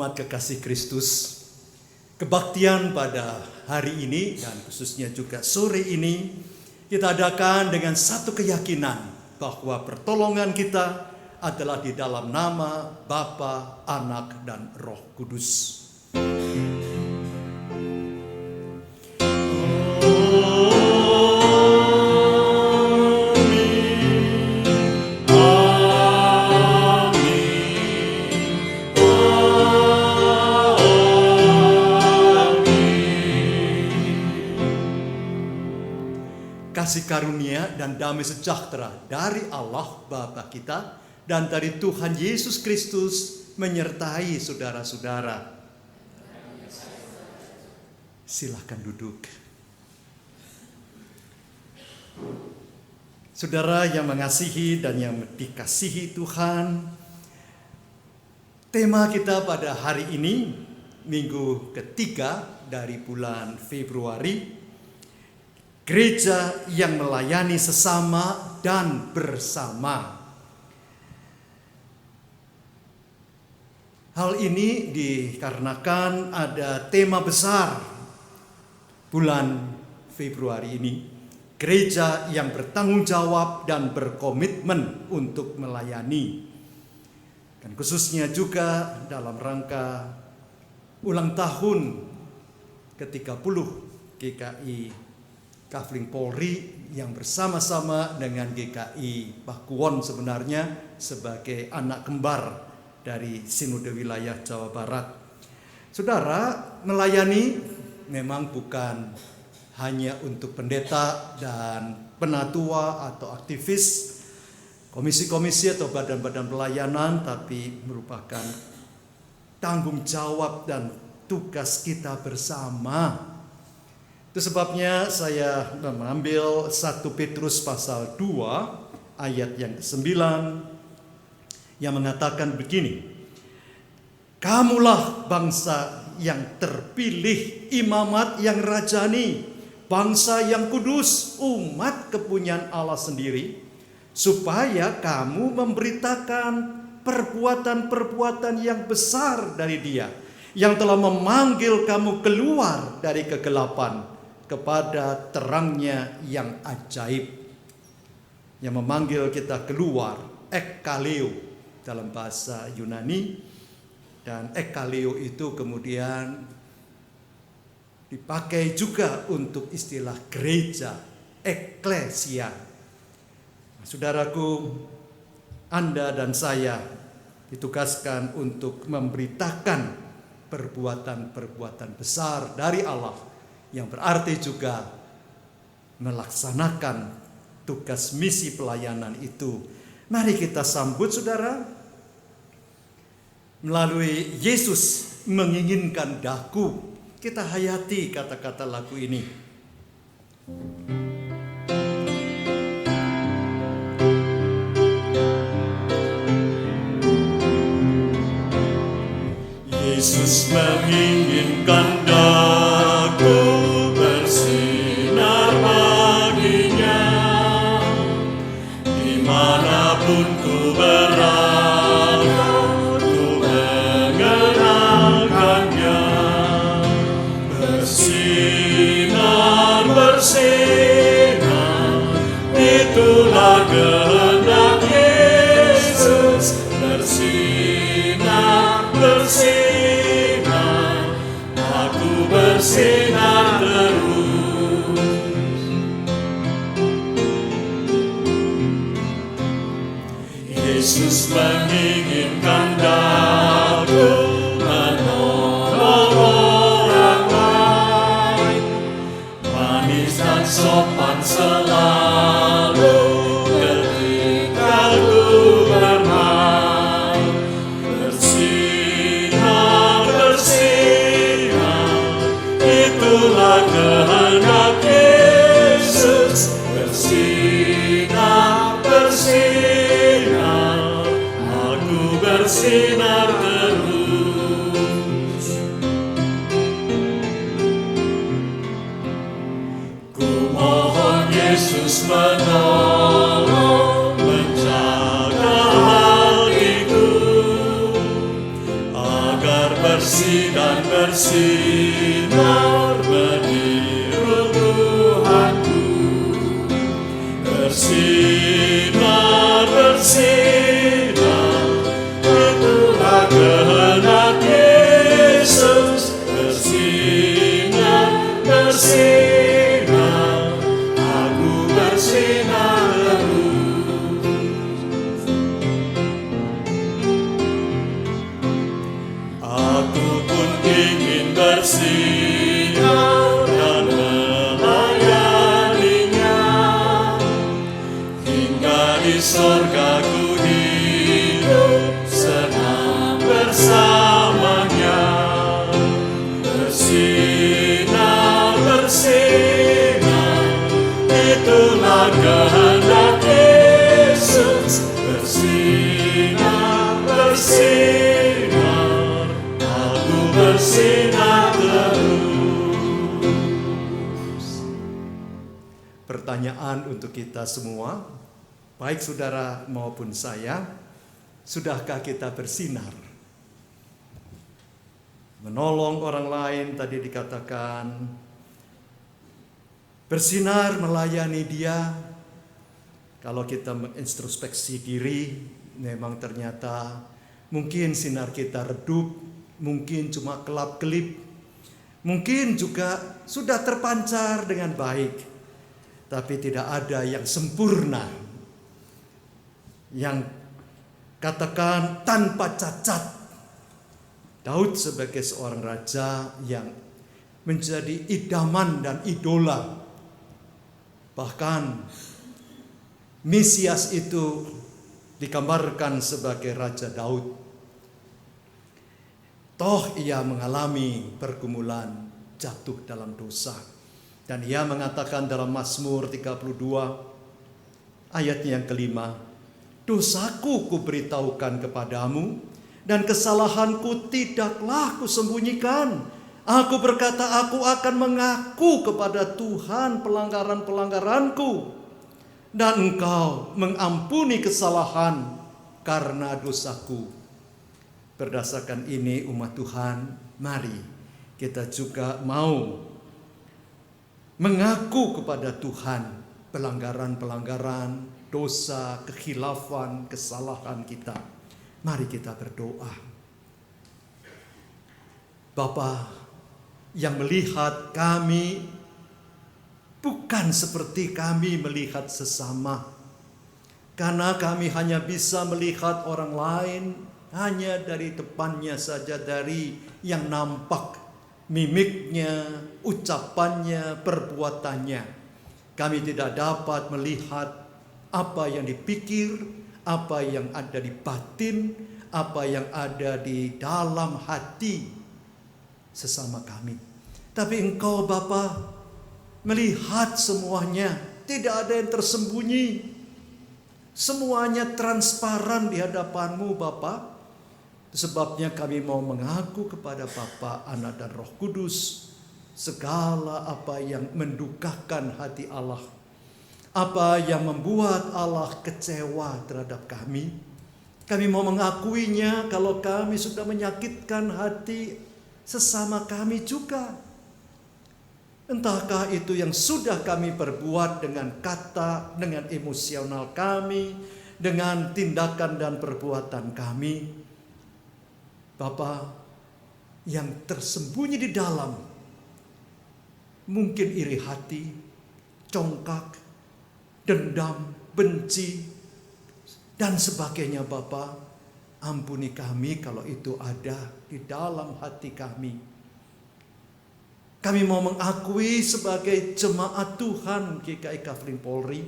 Umat kekasih Kristus, kebaktian pada hari ini dan khususnya juga sore ini kita adakan dengan satu keyakinan bahwa pertolongan kita adalah di dalam nama Bapa, Anak, dan Roh Kudus. Kasih karunia dan damai sejahtera dari Allah Bapa kita dan dari Tuhan Yesus Kristus menyertai saudara-saudara. Silakan duduk. Saudara yang mengasihi dan yang dikasihi Tuhan, tema kita pada hari ini, minggu ketiga dari bulan Februari, gereja yang melayani sesama dan bersama. Hal ini dikarenakan ada tema besar bulan Februari ini. Gereja yang bertanggung jawab dan berkomitmen untuk melayani. Dan khususnya juga dalam rangka ulang tahun ke-30 GKI Kafling Polri yang bersama-sama dengan GKI Pakuwon sebenarnya sebagai anak kembar dari Sinode Wilayah Jawa Barat. Saudara, melayani memang bukan hanya untuk pendeta dan penatua atau aktivis, komisi-komisi atau badan-badan pelayanan, tapi merupakan tanggung jawab dan tugas kita bersama. Itu sebabnya saya mengambil 1 Petrus pasal 2 ayat yang ke-9 yang mengatakan begini. Kamulah bangsa yang terpilih, imamat yang rajani, bangsa yang kudus, umat kepunyaan Allah sendiri, supaya kamu memberitakan perbuatan-perbuatan yang besar dari Dia, yang telah memanggil kamu keluar dari kegelapan kepada terangnya yang ajaib. Yang memanggil kita keluar, ekkaleo dalam bahasa Yunani, dan ekkaleo itu kemudian dipakai juga untuk istilah gereja, eklesia. Saudaraku, Anda dan saya ditugaskan untuk memberitakan perbuatan-perbuatan besar dari Allah, yang berarti juga melaksanakan tugas misi pelayanan itu. Mari kita sambut saudara. Melalui Yesus menginginkan daku, kita hayati kata-kata lagu ini. Yesus menginginkan daku bersinar baginya, dimanapun ku berada, ku mengenalkannya. Bersinar, bersinar, itulah kehendak Yesus. Bersinar, bersinar, bersinar terus. Yesus menginginkan daku menolong orang lain, manis dan sopan selalu ketika ku bermain. Bersinar, bersinar, itulah kehendak Yesus. Bersinar, bersinar, aku bersinar terus. Ku mohon Yesus menolong, menjaga hatiku, agar bersinar meniru Tuhanku, bersinar, bersinar, itulah kehendak Yesus. Bersinar, bersinar, aku bersinar terus. Aku pun ingin bersinar dan melayaninya, hingga di sorga ku hidup senang bersamanya. Bersinar, bersinar, itulah kehendak Yesus. Bersinar, bersinar, aku bersinar terus. Pertanyaan untuk kita semua, baik saudara maupun saya, sudahkah kita bersinar? Menolong orang lain tadi dikatakan, bersinar melayani dia. Kalau kita mengintrospeksi diri, memang ternyata mungkin sinar kita redup, mungkin cuma kelap-kelip, mungkin juga sudah terpancar dengan baik, tapi tidak ada yang sempurna, yang katakan tanpa cacat. Daud sebagai seorang raja yang menjadi idaman dan idola. Bahkan Mesias itu digambarkan sebagai Raja Daud. Toh ia mengalami pergumulan, jatuh dalam dosa. Dan ia mengatakan dalam Mazmur 32 ayatnya yang kelima, dosaku kuberitahukan kepadamu, dan kesalahanku tidaklah kusembunyikan. Aku berkata, aku akan mengaku kepada Tuhan pelanggaran-pelanggaranku, dan Engkau mengampuni kesalahan karena dosaku. Berdasarkan ini umat Tuhan, mari kita juga mau mengaku kepada Tuhan pelanggaran-pelanggaran, dosa, kekhilafan, kesalahan kita. Mari kita berdoa. Bapa yang melihat kami bukan seperti kami melihat sesama. Karena kami hanya bisa melihat orang lain hanya dari depannya saja, dari yang nampak, mimiknya, ucapannya, perbuatannya. Kami tidak dapat melihat apa yang dipikir, apa yang ada di batin, apa yang ada di dalam hati sesama kami. Tapi Engkau Bapa melihat semuanya, tidak ada yang tersembunyi. Semuanya transparan di hadapan-Mu Bapa. Sebabnya kami mau mengaku kepada Bapa, Anak dan Roh Kudus segala apa yang mendukakan hati Allah, apa yang membuat Allah kecewa terhadap kami. Kami mau mengakuinya kalau kami sudah menyakitkan hati sesama kami juga. Entahkah itu yang sudah kami perbuat dengan kata, dengan emosional kami, dengan tindakan dan perbuatan kami. Bapa, yang tersembunyi di dalam, mungkin iri hati, congkak, dendam, benci, dan sebagainya Bapa, ampuni kami kalau itu ada di dalam hati kami. Kami mau mengakui sebagai jemaat Tuhan GKI Kafling Polri,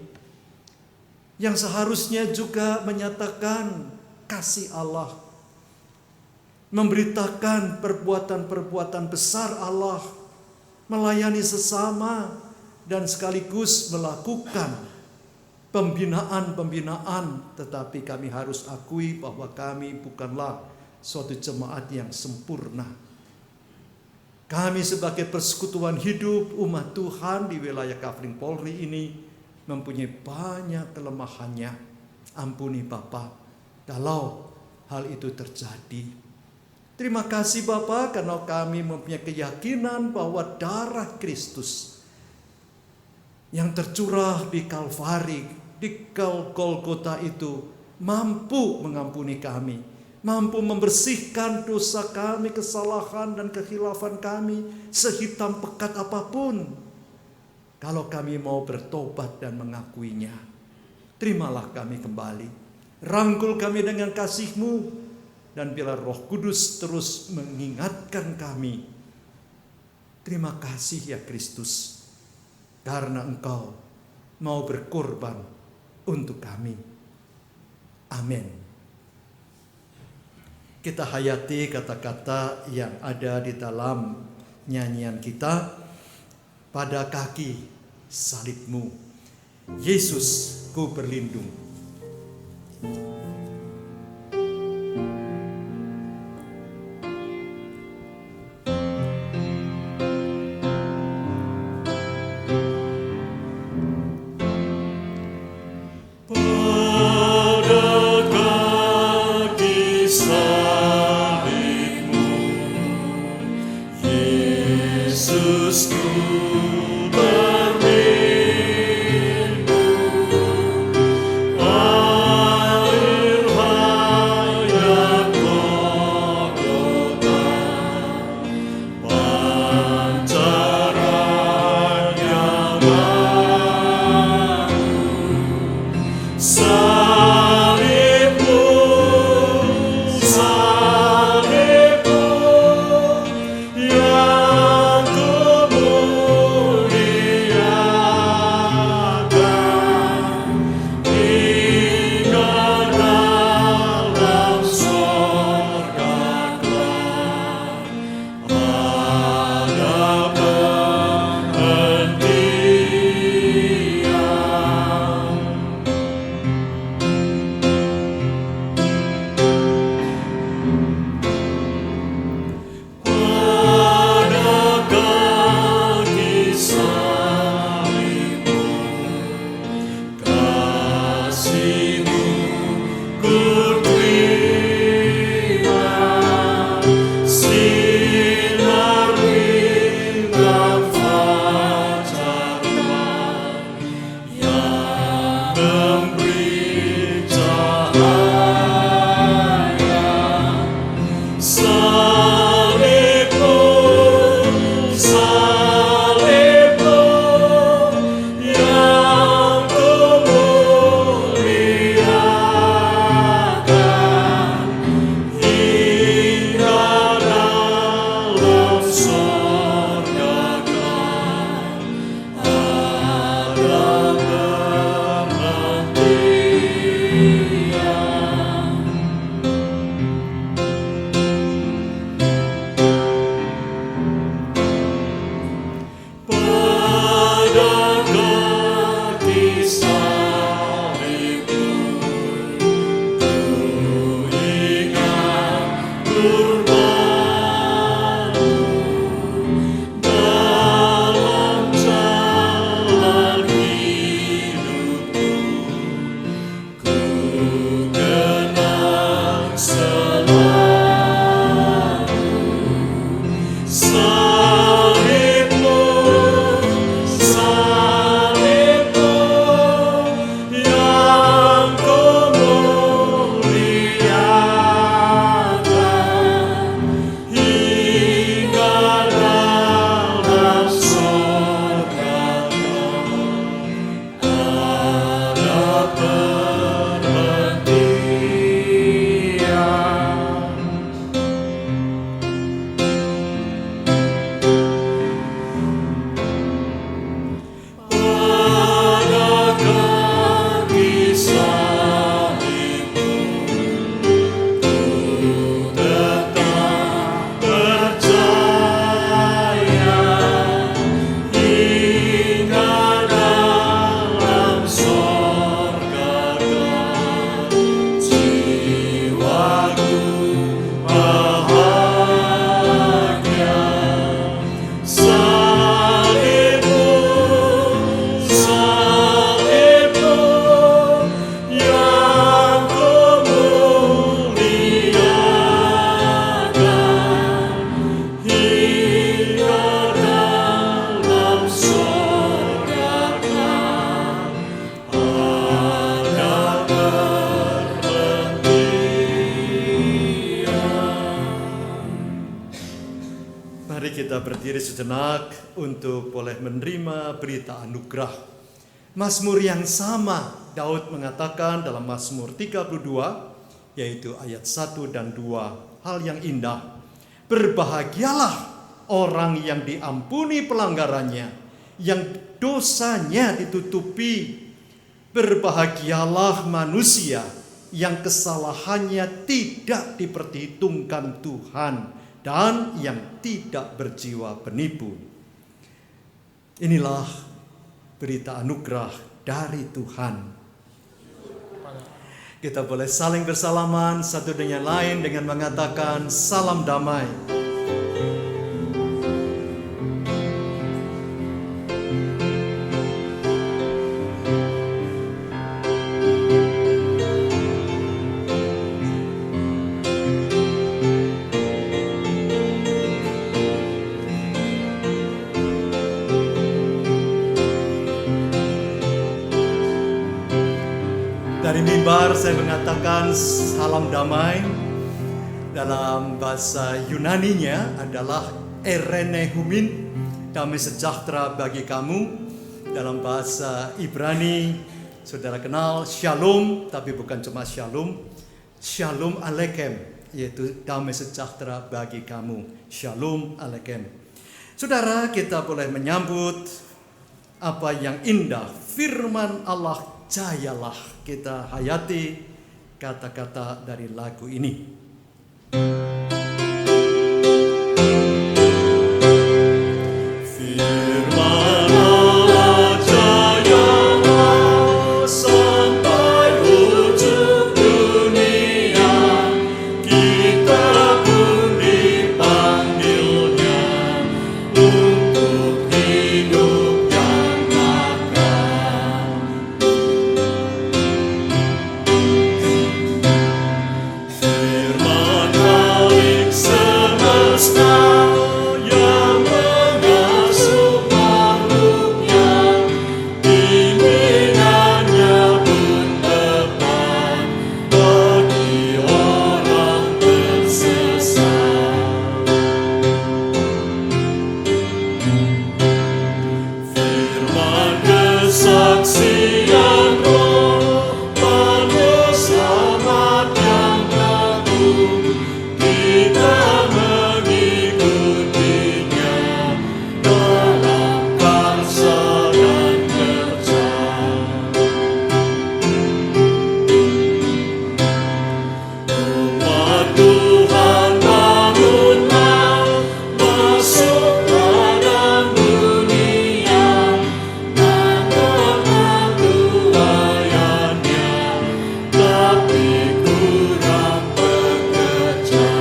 yang seharusnya juga menyatakan kasih Allah, memberitakan perbuatan-perbuatan besar Allah, melayani sesama, dan sekaligus melakukan pembinaan-pembinaan. Tetapi kami harus akui bahwa kami bukanlah suatu jemaat yang sempurna. Kami sebagai persekutuan hidup umat Tuhan di wilayah Kafling Polri ini mempunyai banyak kelemahannya. Ampuni Bapa kalau hal itu terjadi. Terima kasih Bapa, karena kami mempunyai keyakinan bahwa darah Kristus yang tercurah di Kalvari, di Golgota itu mampu mengampuni kami, mampu membersihkan dosa kami, kesalahan dan kekhilafan kami, sehitam pekat apapun. Kalau kami mau bertobat dan mengakuinya, terimalah kami kembali. Rangkul kami dengan kasih-Mu, dan biar Roh Kudus terus mengingatkan kami. Terima kasih ya Kristus, karena Engkau mau berkorban untuk kami. Amin. Kita hayati kata-kata yang ada di dalam nyanyian kita. Pada kaki salib-Mu, Yesus, ku berlindung. Kita berdiri sejenak untuk boleh menerima berita anugerah. Mazmur yang sama Daud mengatakan dalam Mazmur 32, yaitu ayat 1 dan 2, hal yang indah. Berbahagialah orang yang diampuni pelanggarannya, yang dosanya ditutupi. Berbahagialah manusia yang kesalahannya tidak diperhitungkan Tuhan dan yang tidak berjiwa penipu. Inilah berita anugerah dari Tuhan. Kita boleh saling bersalaman satu dengan lain dengan mengatakan salam damai. Dari mimbar saya mengatakan salam damai. Dalam bahasa Yunaninya adalah erenehumin, damai sejahtera bagi kamu. Dalam bahasa Ibrani saudara kenal shalom, tapi bukan cuma shalom, shalom aleichem, yaitu damai sejahtera bagi kamu. Shalom aleichem. Saudara, kita boleh menyambut apa yang indah firman Allah. Jayalah kita hayati kata-kata dari lagu ini. Firman Allah jayalah sampai ujung dunia, kita pun dipanggilnya untuk hidup yang akan. Firman Khalik semesta yang mengasuh makhluknya, bimbingannya pun tepat bagi orang tersesat. Firman kesaksian roh, penuh selamat yang agung, kita mengikutinya dalam karsa dan kerja. Umat Tuhan bangunlah, masuklah dalam dunia, nandanlah tuayannya, tapi kurang bekerja.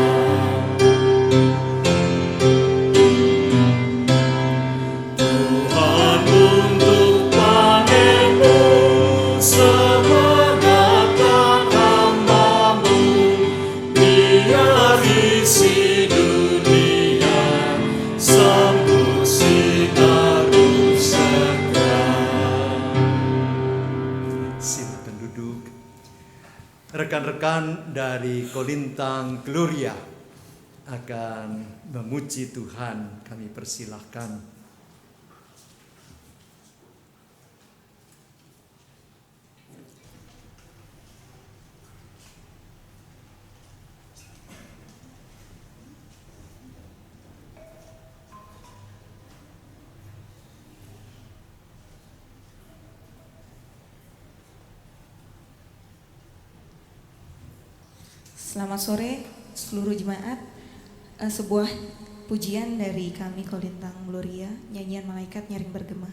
Tuhan untuk panenmu, semangatkan hamba-Mu, biar isi dunia sambut sinarmu segera. Silakan duduk. Rekan-rekan dari Kolintang Gloria akan memuji Tuhan. Kami persilahkan. Selamat sore seluruh jemaat. Sebuah pujian dari kami Kolintang Gloria, nyanyian malaikat nyaring bergema.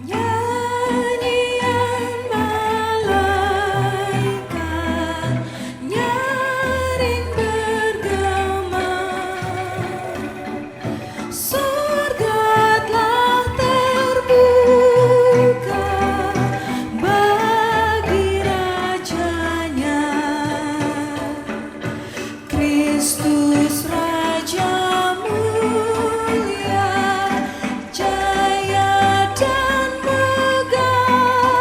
Nyanyian malaikat nyaring bergema, surga telah terbuka bagi rajanya, Kristus Raja mulia, jaya dan megah.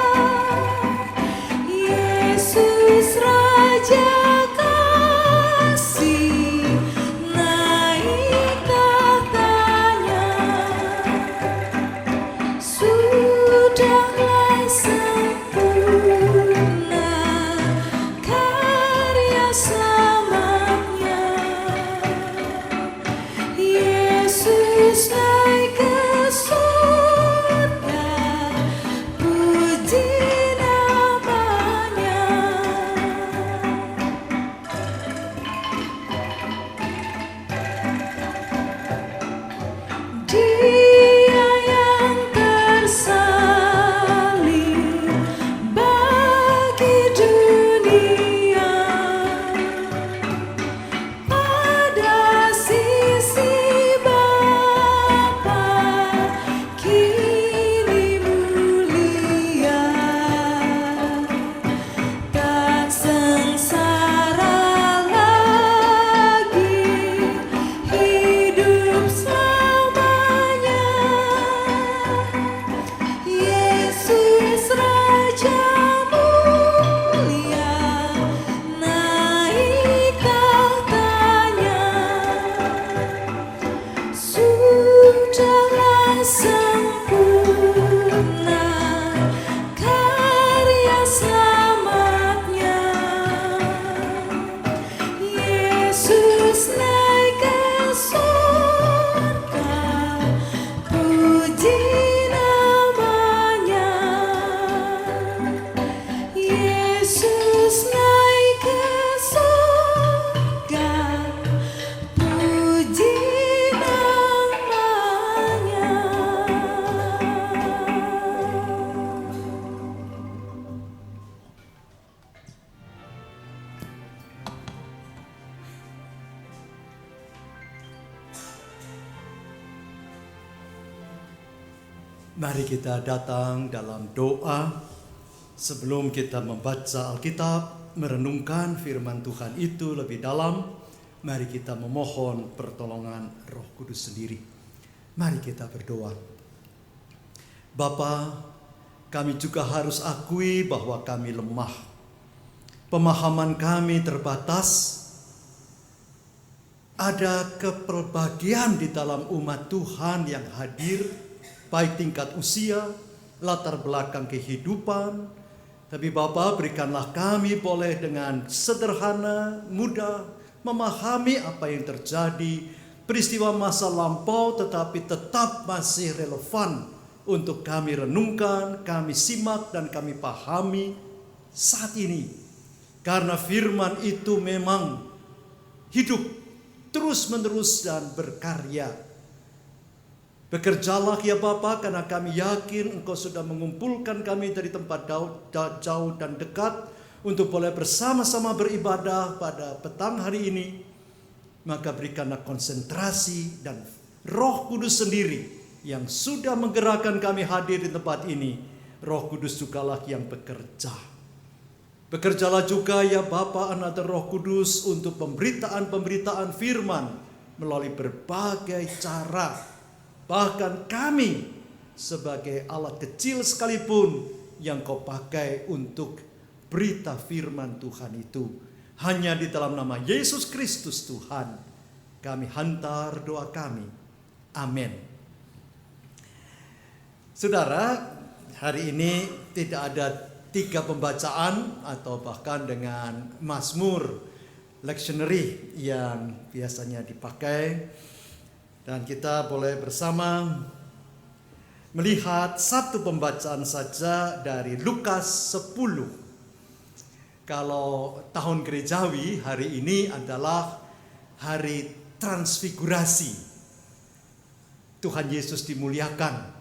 Mari kita datang dalam doa sebelum kita membaca Alkitab, merenungkan firman Tuhan itu lebih dalam. Mari kita memohon pertolongan Roh Kudus sendiri. Mari kita berdoa. Bapa, kami juga harus akui bahwa kami lemah. Pemahaman kami terbatas. Ada kepelbagian di dalam umat Tuhan yang hadir, baik tingkat usia, latar belakang kehidupan. Tapi Bapa, berikanlah kami boleh dengan sederhana, mudah memahami apa yang terjadi, peristiwa masa lampau tetapi tetap masih relevan untuk kami renungkan, kami simak dan kami pahami saat ini. Karena firman itu memang hidup terus-menerus dan berkarya. Bekerjalah ya Bapa, karena kami yakin Engkau sudah mengumpulkan kami dari tempat jauh dan dekat untuk boleh bersama-sama beribadah pada petang hari ini. Maka berikanlah konsentrasi dan Roh Kudus sendiri yang sudah menggerakkan kami hadir di tempat ini. Roh Kudus jugalah yang bekerja. Bekerjalah juga ya Bapa, Anak dan Roh Kudus untuk pemberitaan firman melalui berbagai cara. Bahkan kami sebagai alat kecil sekalipun yang Kau pakai untuk berita firman Tuhan itu. Hanya di dalam nama Yesus Kristus Tuhan kami hantar doa kami. Amin. Saudara, hari ini tidak ada 3 pembacaan atau bahkan dengan Mazmur lectionary yang biasanya dipakai, dan kita boleh bersama melihat satu pembacaan saja dari Lukas 10. Kalau tahun gerejawi hari ini adalah hari transfigurasi. Tuhan Yesus dimuliakan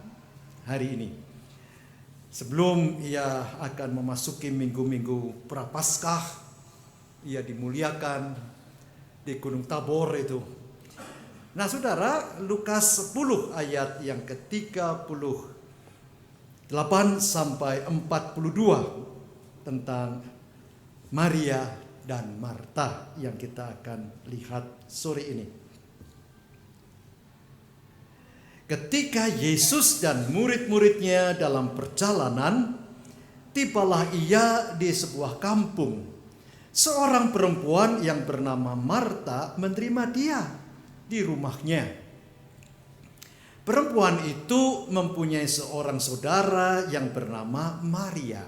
hari ini. Sebelum ia akan memasuki minggu-minggu Prapaskah, ia dimuliakan di Gunung Tabor itu. Nah saudara, Lukas 10 ayat yang ke-38 sampai 42 tentang Maria dan Marta yang kita akan lihat sore ini. Ketika Yesus dan murid-muridnya dalam perjalanan, tibalah ia di sebuah kampung. Seorang perempuan yang bernama Marta menerima dia di rumahnya. Perempuan itu mempunyai seorang saudara yang bernama Maria.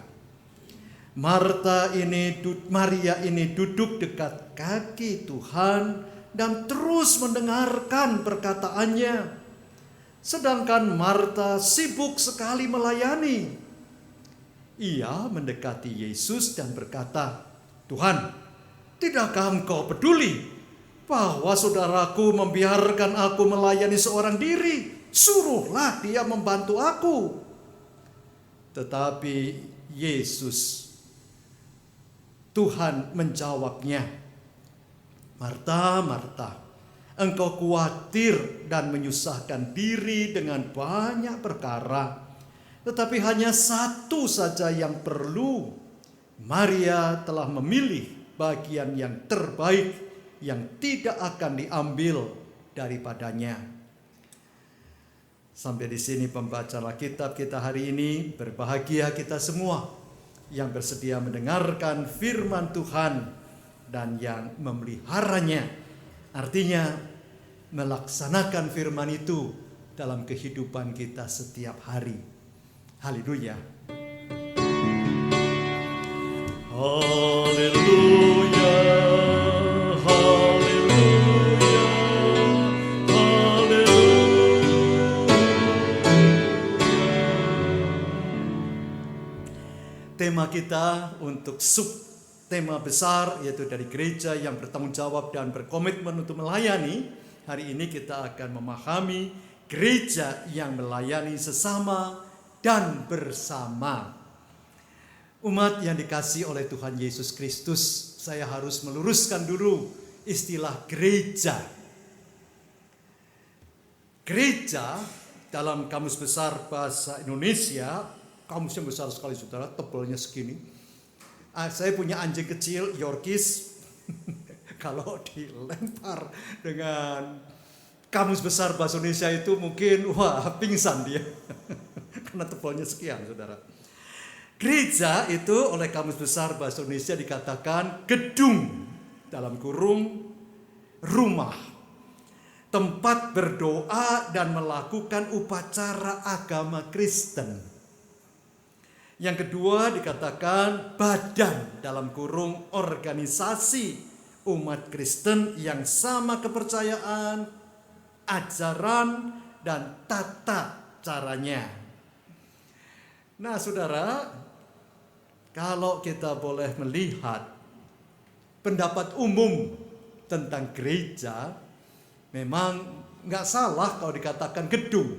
Maria ini duduk dekat kaki Tuhan dan terus mendengarkan perkataannya. Sedangkan Marta sibuk sekali melayani. Ia mendekati Yesus dan berkata, "Tuhan, tidakkah Engkau peduli bahwa saudaraku membiarkan aku melayani seorang diri? Suruhlah dia membantu aku." Tetapi Yesus, Tuhan menjawabnya, "Marta, Marta, engkau khawatir dan menyusahkan diri dengan banyak perkara, tetapi hanya satu saja yang perlu. Maria telah memilih bagian yang terbaik yang tidak akan diambil daripadanya." Sampai di sini pembacaan Alkitab kita hari ini. Berbahagia kita semua yang bersedia mendengarkan firman Tuhan dan yang memeliharanya. Artinya melaksanakan firman itu dalam kehidupan kita setiap hari. Haleluya. Haleluya, haleluya, haleluya. Tema kita untuk tema besar yaitu dari gereja yang bertanggung jawab dan berkomitmen untuk melayani. Hari ini kita akan memahami gereja yang melayani sesama dan bersama. Umat yang dikasihi oleh Tuhan Yesus Kristus, saya harus meluruskan dulu istilah gereja. Gereja dalam Kamus Besar Bahasa Indonesia, kamusnya besar sekali saudara, tebalnya segini. Saya punya anjing kecil, Yorkis. Kalau dilempar dengan Kamus Besar Bahasa Indonesia itu mungkin, pingsan dia. Karena tebalnya sekian saudara. Gereja itu oleh Kamus Besar Bahasa Indonesia dikatakan gedung, dalam kurung, rumah, tempat berdoa dan melakukan upacara agama Kristen. Yang kedua dikatakan badan, dalam kurung, organisasi umat Kristen yang sama kepercayaan, ajaran, dan tata caranya. Nah saudara, kalau kita boleh melihat pendapat umum tentang gereja, memang nggak salah kalau dikatakan gedung.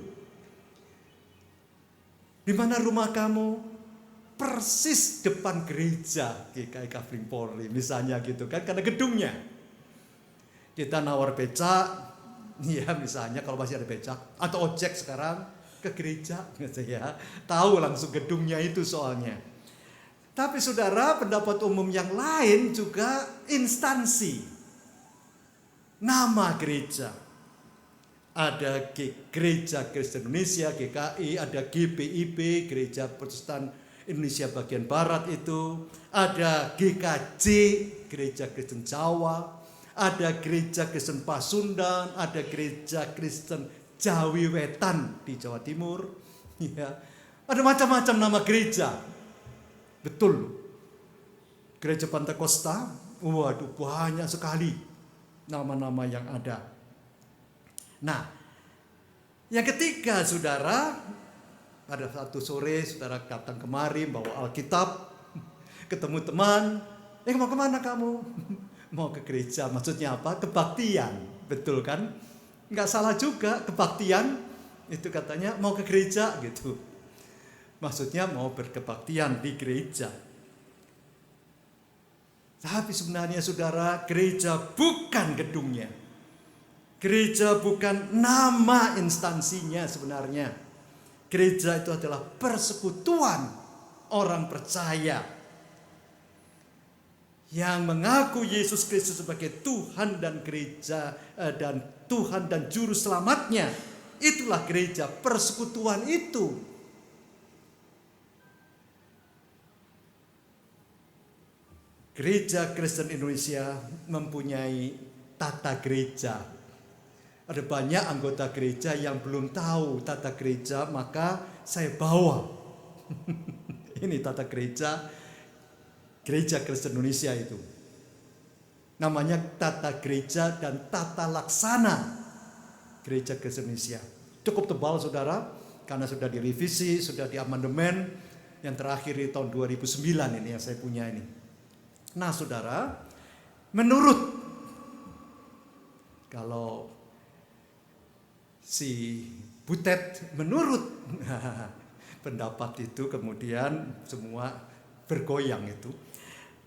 Di mana rumah kamu? Persis depan gereja GKI Kafling Polri misalnya gitu kan, karena gedungnya. Kita nawar becak, ya misalnya kalau masih ada becak atau ojek sekarang ke gereja gitu ya, tahu langsung gedungnya itu soalnya. Tapi saudara, pendapat umum yang lain juga instansi, nama gereja. Ada Gereja Kristen Indonesia GKI, ada GPIB Gereja Protestan Indonesia bagian Barat itu, ada GKJ Gereja Kristen Jawa, ada Gereja Kristen Pasundan, ada Gereja Kristen Jawi Wetan di Jawa Timur, ya. Ada macam-macam nama gereja. Betul. Gereja Pantai Kosta, waduh banyak sekali nama-nama yang ada. Nah, yang ketiga saudara, pada satu sore saudara datang kemari bawa Alkitab, ketemu teman, mau kemana kamu? Mau ke gereja, maksudnya apa? Kebaktian, betul kan? Nggak salah juga, kebaktian itu katanya mau ke gereja gitu. Maksudnya mau berkebaktian di gereja. Tapi sebenarnya saudara, gereja bukan gedungnya. Gereja bukan nama instansinya sebenarnya. Gereja itu adalah persekutuan orang percaya yang mengaku Yesus Kristus sebagai Tuhan dan gereja dan Tuhan dan juru selamatnya. Itulah gereja, persekutuan itu. Gereja Kristen Indonesia mempunyai tata gereja. Ada banyak anggota gereja yang belum tahu tata gereja, maka saya bawa. Ini tata gereja Kristen Indonesia itu. Namanya tata gereja dan tata laksana Gereja Kristen Indonesia. Cukup tebal saudara, karena sudah direvisi, sudah diamandemen. Yang terakhir di tahun 2009 ini yang saya punya ini. Nah saudara, menurut kalau si Butet menurut pendapat itu kemudian semua bergoyang itu.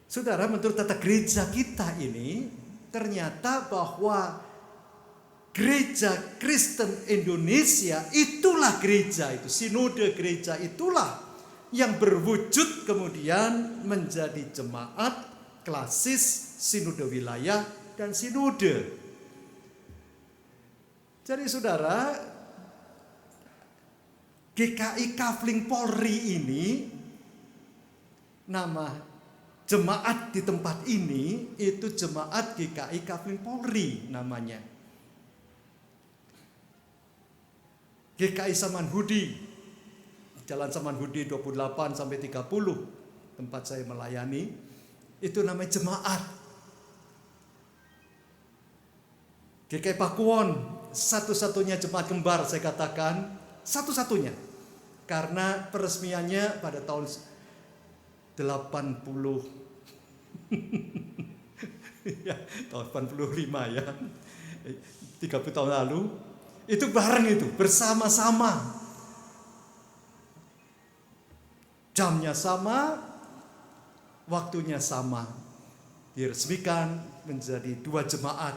Saudara, menurut tata gereja kita ini ternyata bahwa Gereja Kristen Indonesia itulah gereja itu, sinode gereja itulah yang berwujud kemudian menjadi jemaat klasis, sinode wilayah dan sinode. Jadi saudara, GKI Kafling Polri ini, nama jemaat di tempat ini itu jemaat GKI Kafling Polri namanya. GKI Samanhudi, Jalan Samanhudi 28 sampai 30 tempat saya melayani, itu namanya jemaat. GKI Pakuwon, satu-satunya jemaat kembar saya katakan, satu-satunya. Karena peresmiannya pada tahun 80 ya, tahun 85 ya. 30 tahun lalu itu bareng itu, bersama-sama. Jamnya sama, waktunya sama. Diresmikan menjadi dua jemaat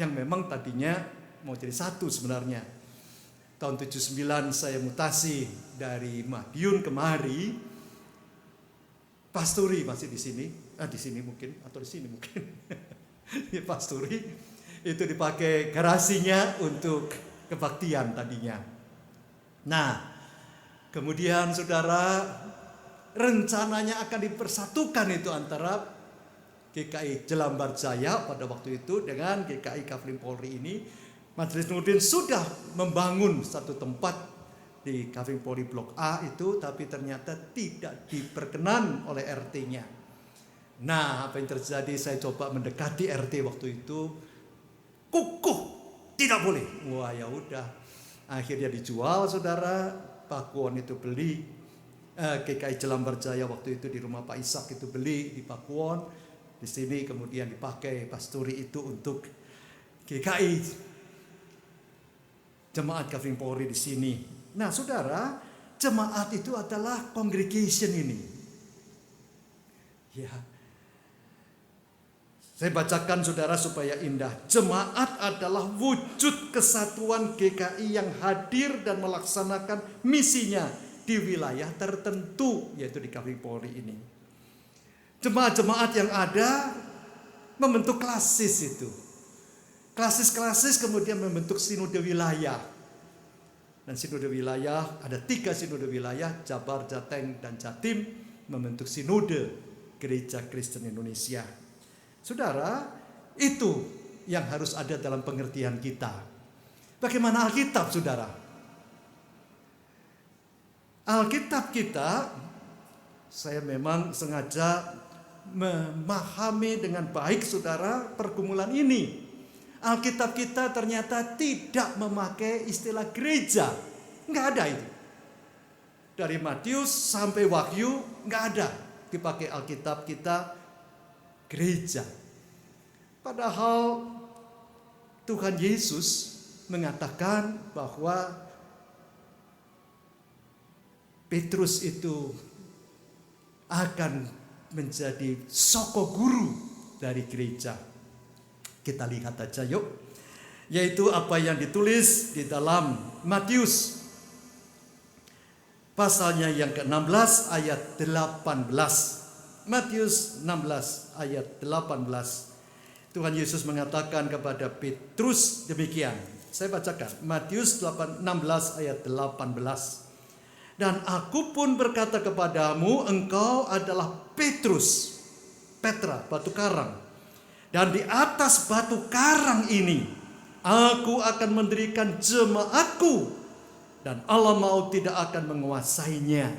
yang memang tadinya mau jadi satu sebenarnya. Tahun 79 saya mutasi dari Madiun kemari. Pasturi masih di sini. Di sini mungkin atau di sini mungkin. Pasturi itu dipakai garasinya untuk kebaktian tadinya. Nah, kemudian saudara, rencananya akan dipersatukan itu antara GKI Jelambar Jaya pada waktu itu dengan GKI Kafling Polri ini. Majelis Nurdin sudah membangun satu tempat di Kafling Polri Blok A itu, tapi ternyata tidak diperkenan oleh RT-nya. Nah, apa yang terjadi? Saya coba mendekati RT waktu itu, kukuh, tidak boleh. Wah, ya udah. Akhirnya dijual, saudara. Pakuwon itu beli. GKI Jelambar Jaya waktu itu di rumah Pak Ishak itu beli di Pakuwon. Di sini kemudian dipakai Pasturi itu untuk GKI Jemaat Kafling Polri di sini. Nah, saudara, jemaat itu adalah congregation ini. Ya. Saya bacakan saudara supaya indah. Jemaat adalah wujud kesatuan GKI yang hadir dan melaksanakan misinya di wilayah tertentu, yaitu di Kafling Polri ini. Jemaat-jemaat yang ada membentuk klasis itu. Klasis-klasis kemudian membentuk sinode wilayah. Dan sinode wilayah, ada 3 sinode wilayah, Jabar, Jateng, dan Jatim, membentuk sinode Gereja Kristen Indonesia. Saudara, itu yang harus ada dalam pengertian kita. Bagaimana Alkitab, saudara? Alkitab kita, saya memang sengaja memahami dengan baik, saudara, pergumulan ini. Alkitab kita ternyata tidak memakai istilah gereja. Enggak ada itu. Dari Matius sampai Wahyu enggak ada dipakai Alkitab kita gereja. Padahal Tuhan Yesus mengatakan bahwa Petrus itu akan menjadi soko guru dari gereja. Kita lihat aja yuk. Yaitu apa yang ditulis di dalam Matius pasalnya yang ke-16 ayat 18. Matius 16 ayat 18. Tuhan Yesus mengatakan kepada Petrus demikian. Saya bacakan Matius 16 ayat 18. Dan aku pun berkata kepadamu, engkau adalah Petrus, Petra, batu karang. Dan di atas batu karang ini, aku akan mendirikan jemaatku, dan Allah maut tidak akan menguasainya.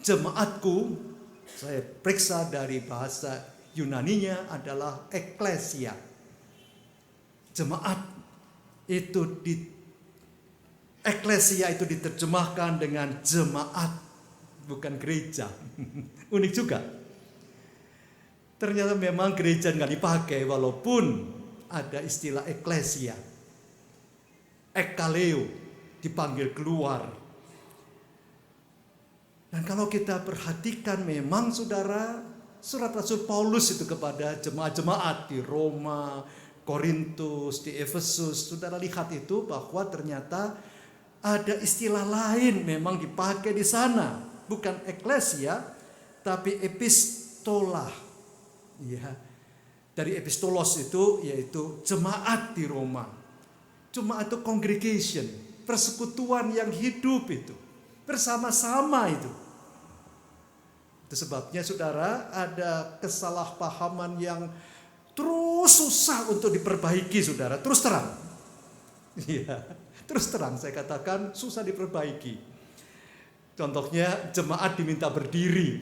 Jemaatku, saya periksa dari bahasa Yunaninya adalah eklesia. Jemaat itu eklesia itu diterjemahkan dengan jemaat, bukan gereja. Unik juga. Ternyata memang gereja nggak dipakai walaupun ada istilah eklesia. Ekaleo dipanggil keluar. Dan kalau kita perhatikan memang saudara, surat Rasul Paulus itu kepada jemaat-jemaat di Roma, Korintus, di Efesus, saudara lihat itu bahwa ternyata ada istilah lain memang dipakai di sana, bukan eklesia, tapi epistola. Ya, dari epistolos itu yaitu jemaat di Roma. Jemaat itu congregation, persekutuan yang hidup itu, bersama-sama itu. Itu sebabnya saudara ada kesalahpahaman yang terus susah untuk diperbaiki saudara, terus terang. Iya, terus terang saya katakan susah diperbaiki. Contohnya jemaat diminta berdiri.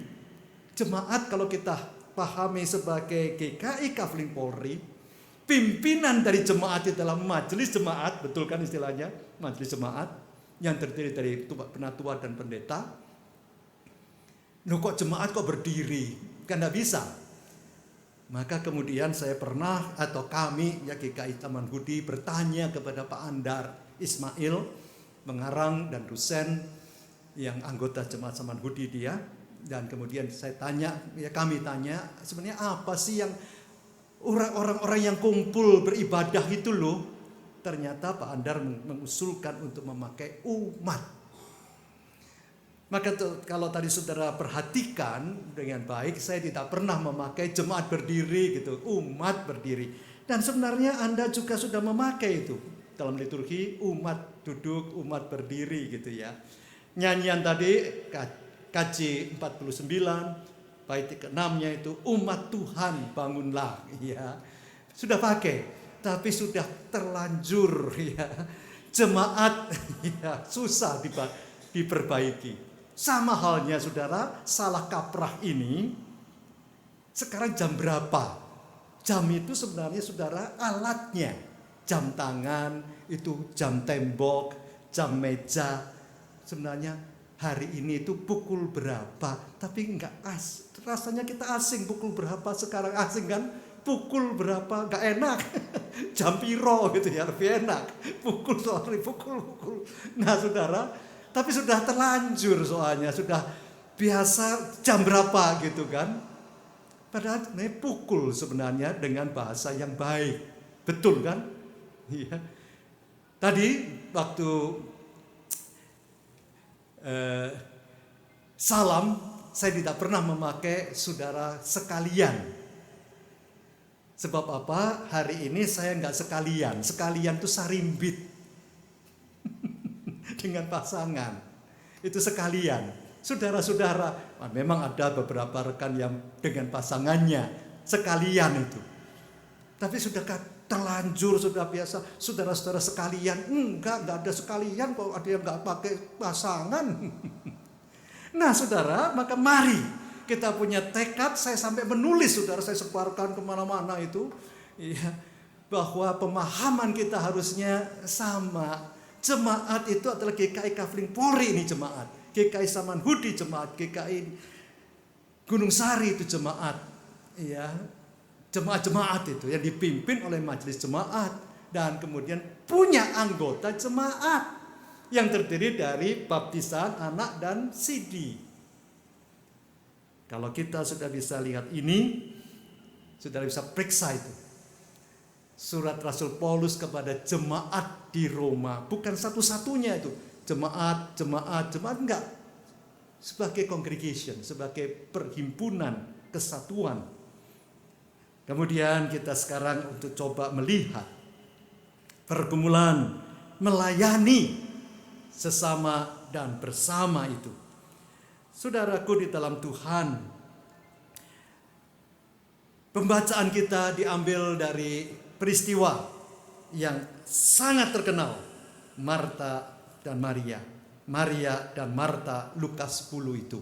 Jemaat kalau kita pahami sebagai GKI Kafling Polri, pimpinan dari jemaat itu adalah majelis jemaat, betul kan istilahnya? Majelis jemaat yang terdiri dari penatua dan pendeta. Loh kok jemaat kok berdiri? Kan tidak bisa. Maka kemudian saya pernah atau kami ya GKI Taman Hudi bertanya kepada Pak Andar Ismail, pengarang dan dosen yang anggota jemaat Taman Hudi dia. Dan kemudian saya tanya, ya kami tanya, sebenarnya apa sih yang orang-orang yang kumpul beribadah itu loh, ternyata Pak Andar mengusulkan untuk memakai umat. Maka kalau tadi saudara perhatikan dengan baik, saya tidak pernah memakai jemaat berdiri gitu, umat berdiri. Dan sebenarnya Anda juga sudah memakai itu dalam liturgi, umat duduk, umat berdiri gitu ya. Nyanyian tadi KJ 49 bait ke-6-nya itu umat Tuhan bangunlah ya. Sudah pakai, tapi sudah terlanjur ya. Jemaat ya susah diperbaiki. Sama halnya saudara, salah kaprah ini sekarang jam berapa? Jam itu sebenarnya saudara alatnya. Jam tangan, itu jam tembok, jam meja. Sebenarnya hari ini itu pukul berapa, tapi enggak rasanya kita asing pukul berapa sekarang, asing kan, pukul berapa enggak enak. Jam piro gitu ya, lebih enak. Pukul. Nah saudara, tapi sudah terlanjur soalnya, sudah biasa jam berapa gitu kan. Padahal pukul sebenarnya dengan bahasa yang baik. Betul kan? Iya. Tadi waktu salam, saya tidak pernah memakai saudara sekalian. Sebab apa? Hari ini saya nggak sekalian. Sekalian itu sarimbit dengan pasangan. Itu sekalian. Saudara-saudara, memang ada beberapa rekan yang dengan pasangannya sekalian itu. Tapi sudah terlanjur, sudah biasa, saudara-saudara sekalian. Enggak ada sekalian kok, ada yang enggak pakai pasangan. Nah saudara, maka mari kita punya tekad, saya sampai menulis saudara, saya sebarkan kemana-mana itu. Ya, bahwa pemahaman kita harusnya sama. Jemaat itu adalah GKI Kafling Polri ini jemaat. GKI Samanhudi jemaat, GKI Gunung Sari itu jemaat. Ya, jemaat-jemaat itu yang dipimpin oleh majelis jemaat dan kemudian punya anggota jemaat yang terdiri dari baptisan, anak dan sidi. Kalau kita sudah bisa lihat ini, sudah bisa periksa itu. Surat Rasul Paulus kepada jemaat di Roma, bukan satu-satunya itu. Jemaat enggak. Sebagai congregation, sebagai perhimpunan, kesatuan. Kemudian kita sekarang untuk coba melihat pergumulan melayani sesama dan bersama itu. Saudaraku di dalam Tuhan, pembacaan kita diambil dari peristiwa yang sangat terkenal, Marta dan Maria. Maria dan Marta, Lukas 10 itu.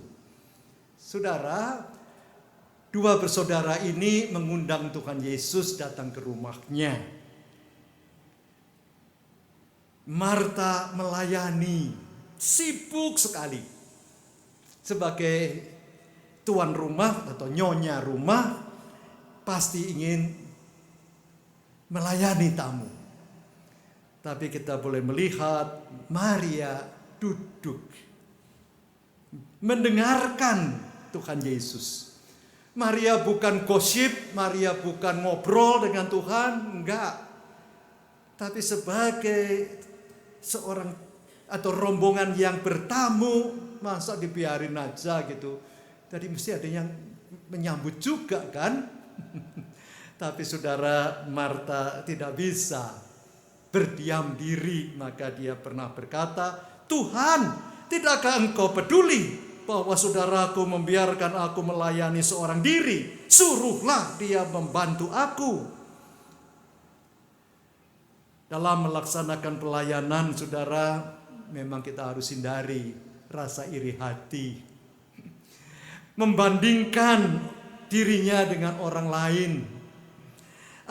Saudara, dua bersaudara ini mengundang Tuhan Yesus datang ke rumahnya. Marta melayani, sibuk sekali. Sebagai tuan rumah atau nyonya rumah, pasti ingin melayani tamu. Tapi kita boleh melihat Maria duduk, mendengarkan Tuhan Yesus. Maria bukan gosip, Maria bukan ngobrol dengan Tuhan, enggak. Tapi sebagai seorang atau rombongan yang bertamu, masa dibiarin aja gitu. Tadi mesti ada yang menyambut juga kan. Tapi saudara, Marta tidak bisa berdiam diri, maka dia pernah berkata, Tuhan, tidakkah engkau peduli bahwa saudaraku membiarkan aku melayani seorang diri? Suruhlah dia membantu aku. Dalam melaksanakan pelayanan, saudara, memang kita harus hindari rasa iri hati. Membandingkan dirinya dengan orang lain.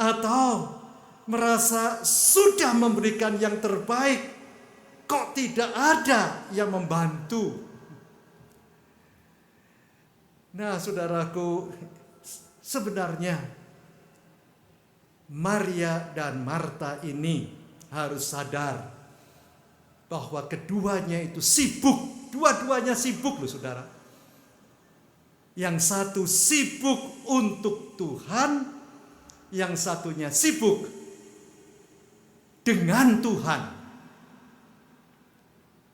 Atau merasa sudah memberikan yang terbaik, kok tidak ada yang membantu. Nah saudaraku, sebenarnya Maria dan Marta ini harus sadar bahwa keduanya itu sibuk, dua-duanya sibuk loh saudara. Yang satu sibuk untuk Tuhan, yang satunya sibuk dengan Tuhan.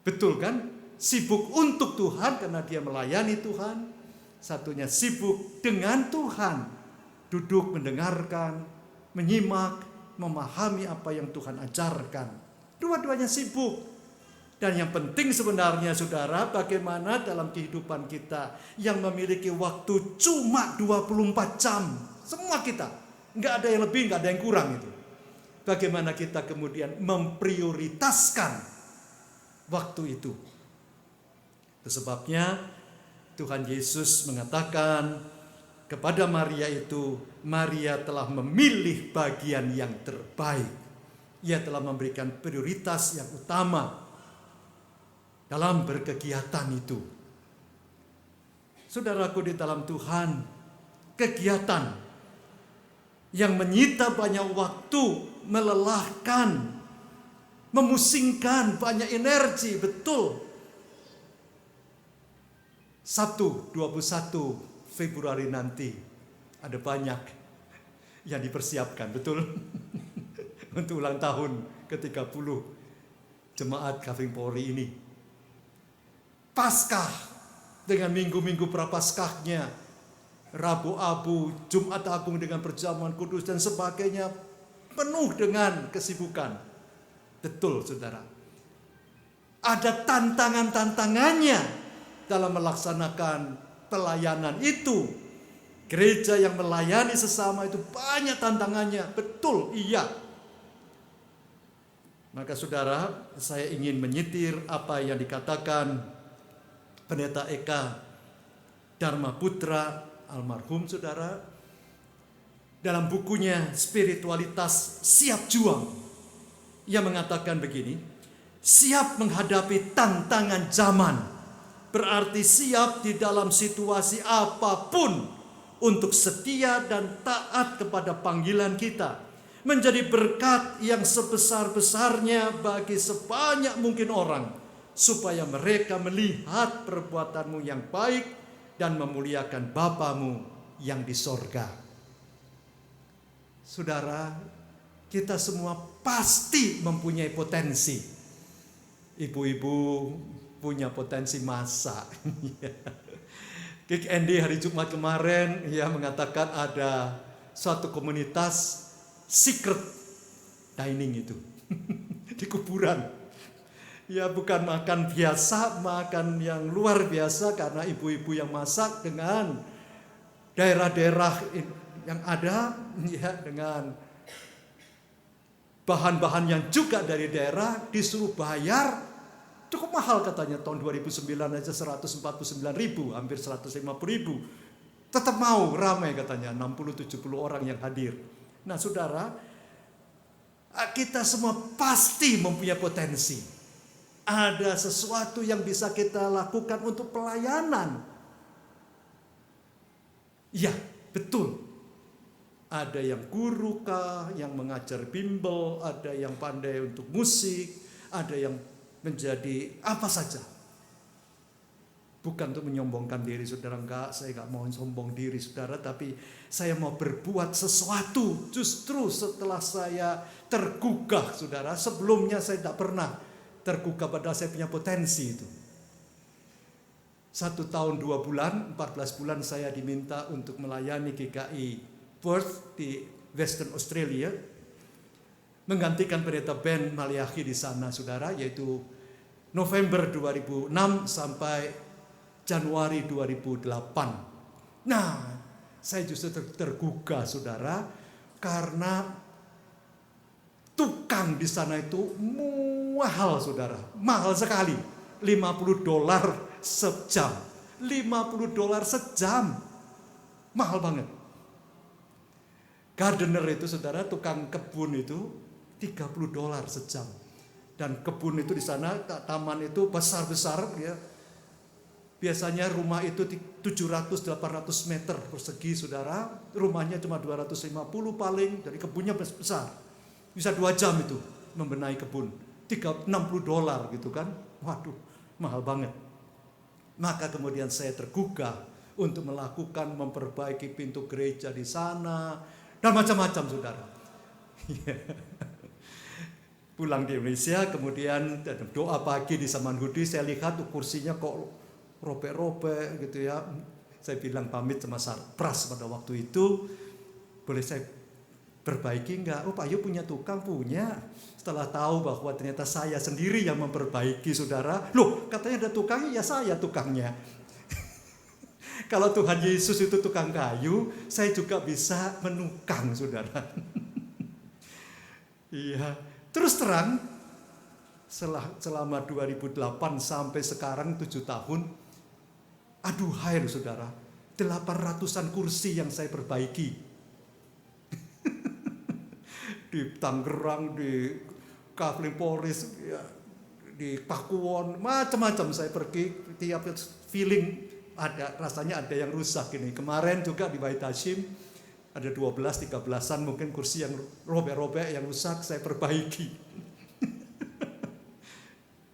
Betul kan? Sibuk untuk Tuhan karena dia melayani Tuhan. Satunya sibuk dengan Tuhan. Duduk mendengarkan, menyimak, memahami apa yang Tuhan ajarkan. Dua-duanya sibuk. Dan yang penting sebenarnya saudara, bagaimana dalam kehidupan kita yang memiliki waktu cuma 24 jam. Semua kita. Nggak ada yang lebih, nggak ada yang kurang itu. Bagaimana kita kemudian memprioritaskan waktu itu. Itu sebabnya Tuhan Yesus mengatakan kepada Maria itu, Maria telah memilih bagian yang terbaik. Ia telah memberikan prioritas yang utama dalam berkegiatan itu. Saudaraku di dalam Tuhan, kegiatan yang menyita banyak waktu, melelahkan, memusingkan, banyak energi, betul. Sabtu 21 Februari nanti ada banyak yang dipersiapkan, betul. Untuk ulang tahun ke-30 Jemaat Kafling Polri ini. Paskah dengan minggu-minggu prapaskahnya, Rabu Abu, Jumat Agung dengan perjamuan kudus dan sebagainya, penuh dengan kesibukan. Betul saudara. Ada tantangan-tantangannya dalam melaksanakan pelayanan itu. Gereja yang melayani sesama itu banyak tantangannya. Betul, iya. Maka saudara, saya ingin menyitir apa yang dikatakan Pendeta Eka Dharma Putra almarhum saudara dalam bukunya Spiritualitas Siap Juang. Ia mengatakan begini, siap menghadapi tantangan zaman berarti siap di dalam situasi apapun untuk setia dan taat kepada panggilan kita, menjadi berkat yang sebesar-besarnya bagi sebanyak mungkin orang, supaya mereka melihat perbuatanmu yang baik dan memuliakan Bapamu yang di sorga. Saudara, kita semua pasti mempunyai potensi. Ibu-ibu punya potensi masak. Kik Andy hari Jumat kemarin ia mengatakan ada suatu komunitas secret dining itu di kuburan. Ya bukan makan biasa, makan yang luar biasa karena ibu-ibu yang masak dengan daerah-daerah yang ada ya, dengan bahan-bahan yang juga dari daerah, disuruh bayar cukup mahal katanya. Tahun 2009 aja 149.000, hampir 150.000. Tetap mau, ramai katanya, 60-70 orang yang hadir. Nah saudara, kita semua pasti mempunyai potensi. Ada sesuatu yang bisa kita lakukan untuk pelayanan. Ya, betul. Ada yang guru kah, yang mengajar bimbel, ada yang pandai untuk musik, ada yang menjadi apa saja. Bukan untuk menyombongkan diri saudara, enggak, saya enggak mau sombong diri saudara, tapi saya mau berbuat sesuatu justru setelah saya tergugah saudara. Sebelumnya saya tidak pernah tergugah pada saya punya potensi itu. 1 tahun 2 bulan, 14 bulan saya diminta untuk melayani GKI Perth di Western Australia, menggantikan pendeta Ben Maliahi di sana saudara, yaitu November 2006 sampai Januari 2008. Nah, saya justru tergugah saudara karena tukang di sana itu mahal saudara, mahal sekali. $50 sejam. $50 sejam. Mahal banget. Gardener itu saudara, tukang kebun itu $30 sejam. Dan kebun itu di sana, taman itu besar-besar ya. Biasanya rumah itu 700-800 meter persegi saudara. Rumahnya cuma 250 paling, dari kebunnya besar. Bisa 2 jam itu membenahi kebun. $60 gitu kan. Waduh, mahal banget. Maka kemudian saya tergugah untuk melakukan memperbaiki pintu gereja di sana dan macam-macam saudara. Pulang di Indonesia, kemudian doa pagi di Samanhudi, saya lihat kursinya kok robek-robek gitu ya. Saya bilang pamit sama Sarpras pada waktu itu, boleh saya perbaiki enggak? Oh Pak Yu punya tukang? Punya. Setelah tahu bahwa ternyata saya sendiri yang memperbaiki, saudara. Loh, katanya ada tukangnya, ya saya tukangnya. Kalau Tuhan Yesus itu tukang kayu, saya juga bisa menukang, saudara. Iya. Terus terang, selama 2008 sampai sekarang 7 tahun, aduhai loh saudara, 800-an kursi yang saya perbaiki. Di Tangerang, di Kavling Polres, ya, di Pakuwon, macam-macam saya pergi, tiap feeling ada, rasanya ada yang rusak ini. Kemarin juga di Bait Hashim, ada 12-13an mungkin kursi yang robek-robek, yang rusak, saya perbaiki.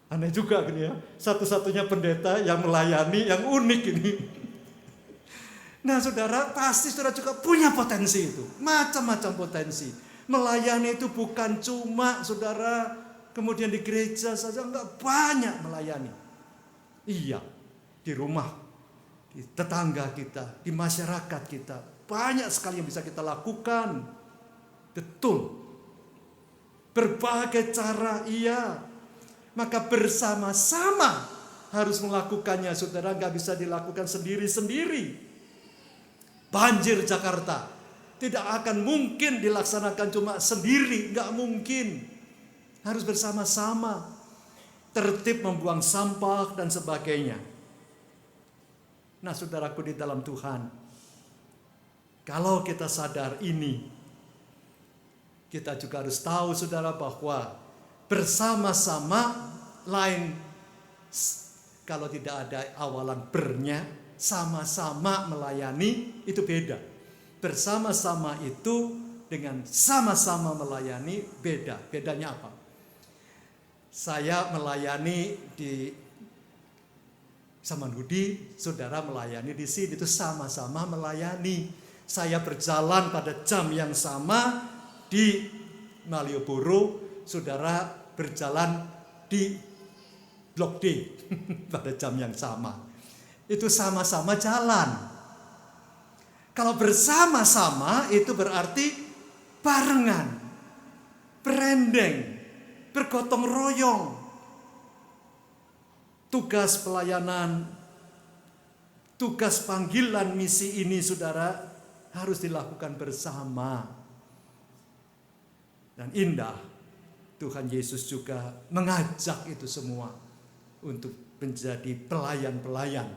Aneh juga gini ya, satu-satunya pendeta yang melayani, yang unik ini. Nah saudara, pasti saudara juga punya potensi itu, macam-macam potensi. Melayani itu bukan cuma saudara kemudian di gereja saja, enggak, banyak melayani. Iya, di rumah, di tetangga kita, di masyarakat kita, banyak sekali yang bisa kita lakukan. Betul. Berbagai cara, iya. Maka bersama-sama harus melakukannya, saudara. Gak bisa dilakukan sendiri-sendiri. Banjir Jakarta tidak akan mungkin dilaksanakan cuma sendiri. Gak mungkin. Harus bersama-sama. Tertib membuang sampah dan sebagainya. Nah saudaraku di dalam Tuhan, kalau kita sadar ini, kita juga harus tahu saudara bahwa bersama-sama lain, kalau tidak ada awalan bernya, sama-sama melayani itu beda. Bersama-sama itu dengan sama-sama melayani beda. Bedanya apa? Saya melayani di Samanhudi, saudara melayani di sini, itu sama-sama melayani. Saya berjalan pada jam yang sama di Malioboro, saudara berjalan di Blok D pada jam yang sama. Itu sama-sama jalan. Kalau bersama-sama itu berarti barengan, berendeng, bergotong royong. Tugas pelayanan, tugas panggilan misi ini saudara harus dilakukan bersama. Dan indah, Tuhan Yesus juga mengajak itu semua untuk menjadi pelayan-pelayan.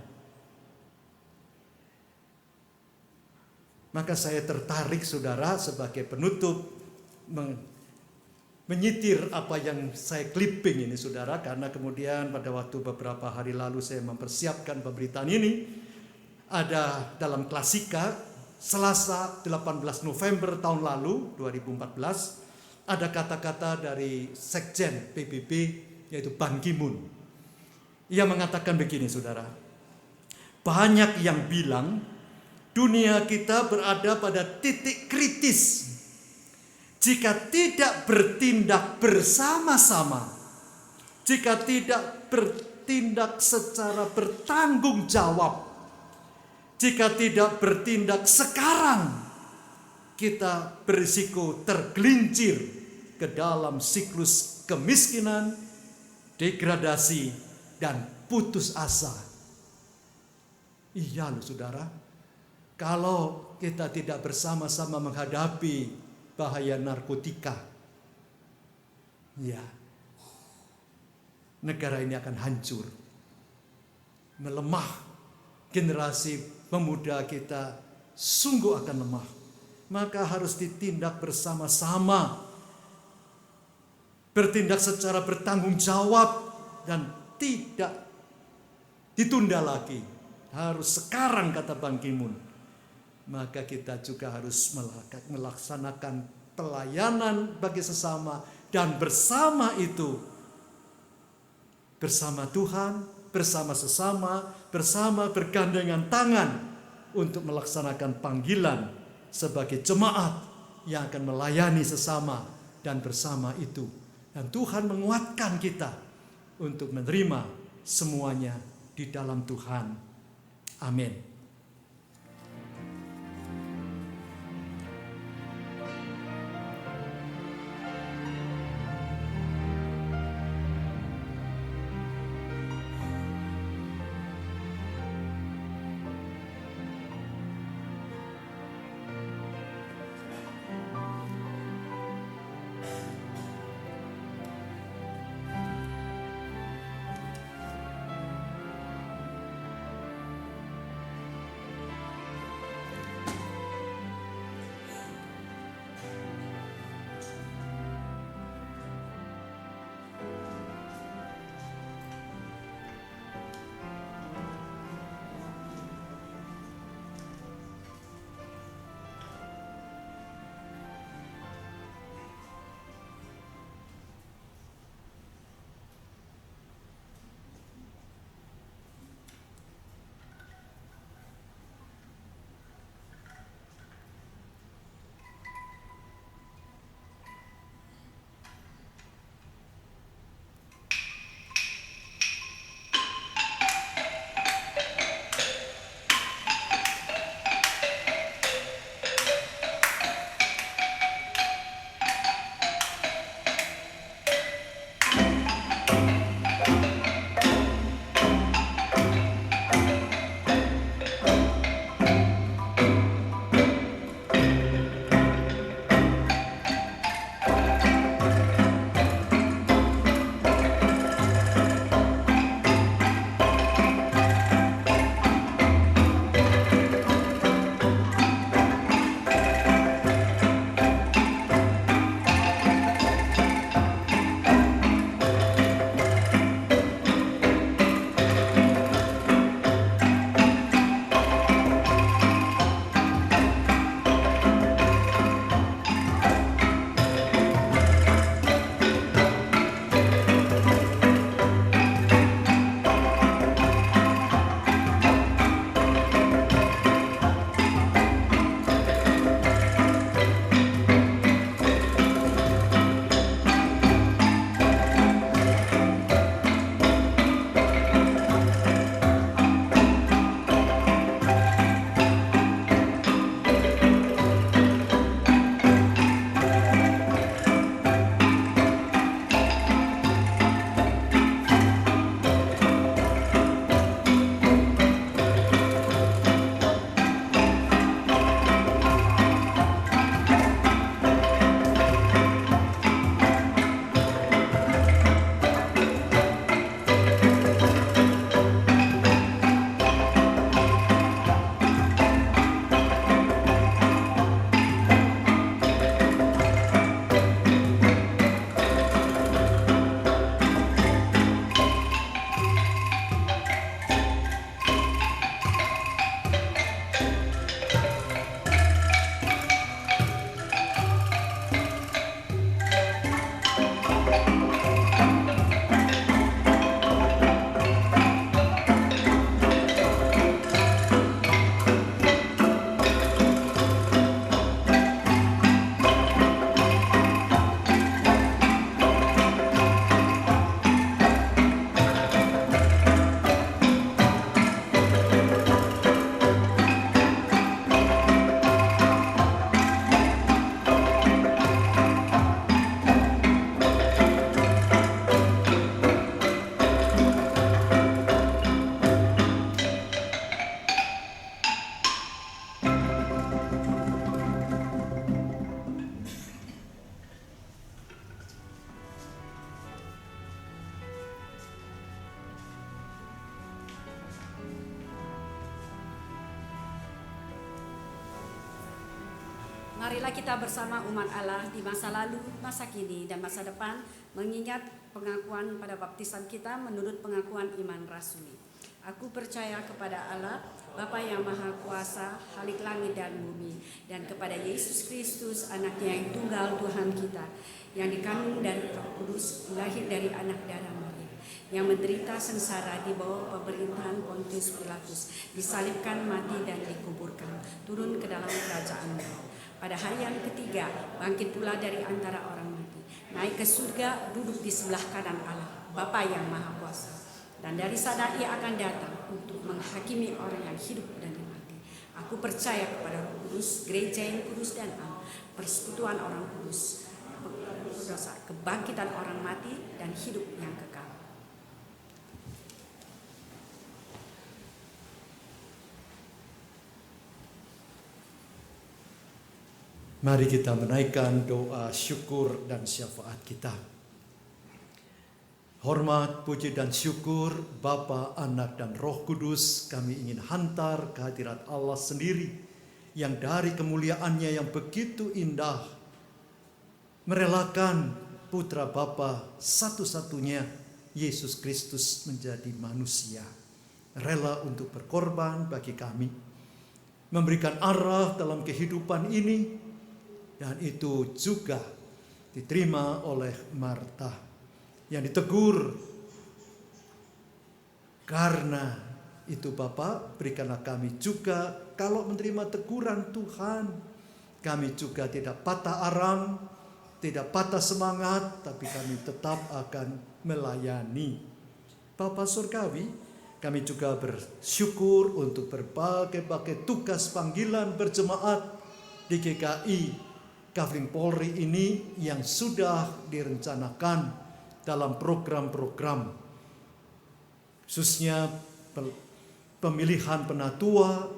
Maka saya tertarik saudara sebagai penutup menyitir apa yang saya clipping ini saudara, karena kemudian pada waktu beberapa hari lalu saya mempersiapkan pemberitaan ini, ada dalam Klasika Selasa 18 November tahun lalu 2014, ada kata-kata dari Sekjen PBB yaitu Ban Ki-moon. Ia mengatakan begini saudara, banyak yang bilang dunia kita berada pada titik kritis jika tidak bertindak bersama-sama, jika tidak bertindak secara bertanggung jawab, jika tidak bertindak sekarang, kita berisiko tergelincir ke dalam siklus kemiskinan, degradasi, dan putus asa. Iya loh saudara, kalau kita tidak bersama-sama menghadapi bahaya narkotika, ya, negara ini akan hancur, melemah. Generasi pemuda kita sungguh akan lemah. Maka harus ditindak bersama-sama, bertindak secara bertanggung jawab dan tidak ditunda lagi. Harus sekarang, kata Ban Ki-moon. Maka kita juga harus melaksanakan pelayanan bagi sesama, dan bersama itu, bersama Tuhan, bersama sesama, bersama bergandengan tangan untuk melaksanakan panggilan sebagai jemaat yang akan melayani sesama, dan bersama itu Dan Tuhan menguatkan kita untuk menerima semuanya di dalam Tuhan. Amin. Marilah kita bersama umat Allah di masa lalu, masa kini, dan masa depan mengingat pengakuan pada baptisan kita menurut pengakuan iman rasuli. Aku percaya kepada Allah, Bapa yang Maha Kuasa, Khalik langit dan bumi, dan kepada Yesus Kristus, Anaknya yang tunggal Tuhan kita, yang dikandung dari Roh Kudus, lahir dari anak darah Maria, yang menderita sengsara di bawah pemerintahan Pontius Pilatus, disalibkan, mati, dan dikuburkan, turun ke dalam kerajaan Allah. Pada hari yang ketiga, bangkit pula dari antara orang mati, naik ke surga, duduk di sebelah kanan Allah, Bapa yang Maha Kuasa. Dan dari sana ia akan datang untuk menghakimi orang yang hidup dan yang mati. Aku percaya kepada Roh Kudus, gereja yang kudus dan am, persekutuan orang kudus, dosa, kebangkitan orang mati dan hidup yang kekal. Mari kita menaikkan doa syukur dan syafaat kita. Hormat, puji dan syukur Bapa, Anak dan Roh Kudus kami ingin hantar ke hadirat Allah sendiri yang dari kemuliaannya yang begitu indah merelakan putra Bapa satu-satunya Yesus Kristus menjadi manusia, rela untuk berkorban bagi kami, memberikan arah dalam kehidupan ini. Dan itu juga diterima oleh Marta yang ditegur. Karena itu Bapa, berikanlah kami juga kalau menerima teguran Tuhan, kami juga tidak patah arang, tidak patah semangat, tapi kami tetap akan melayani. Bapa Surgawi, kami juga bersyukur untuk berbagai tugas panggilan berjemaat di GKI Kavling Polri ini yang sudah direncanakan dalam program-program, khususnya pemilihan penatua,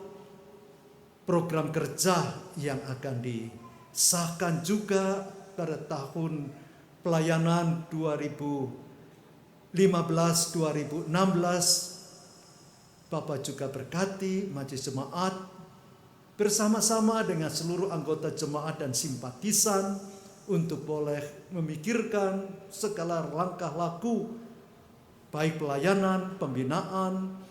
program kerja yang akan disahkan juga pada tahun pelayanan 2015-2016. Bapak juga berkati majelis jemaat bersama-sama dengan seluruh anggota jemaat dan simpatisan untuk boleh memikirkan segala langkah laku, baik pelayanan, pembinaan,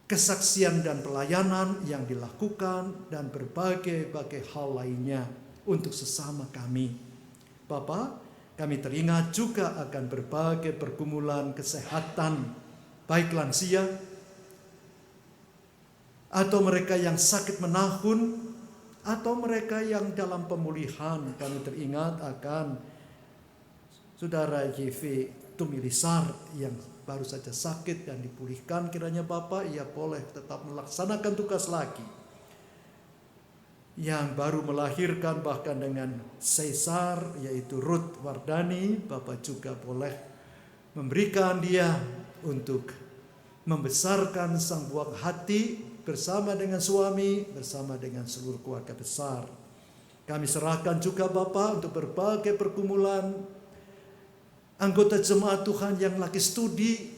kesaksian dan pelayanan yang dilakukan, dan berbagai hal lainnya untuk sesama kami. Bapak, kami teringat juga akan berbagai pergumulan kesehatan, baik lansia, atau mereka yang sakit menahun, atau mereka yang dalam pemulihan. Kami teringat akan Saudara YV Tumilisar yang baru saja sakit dan dipulihkan. Kiranya Bapak, ia boleh tetap melaksanakan tugas lagi. Yang baru melahirkan bahkan dengan sesar, yaitu Ruth Wardani, Bapak juga boleh memberikan dia untuk membesarkan sang buah hati bersama dengan suami, bersama dengan seluruh keluarga besar. Kami serahkan juga Bapak untuk berbagai pergumulan anggota jemaat Tuhan yang lagi studi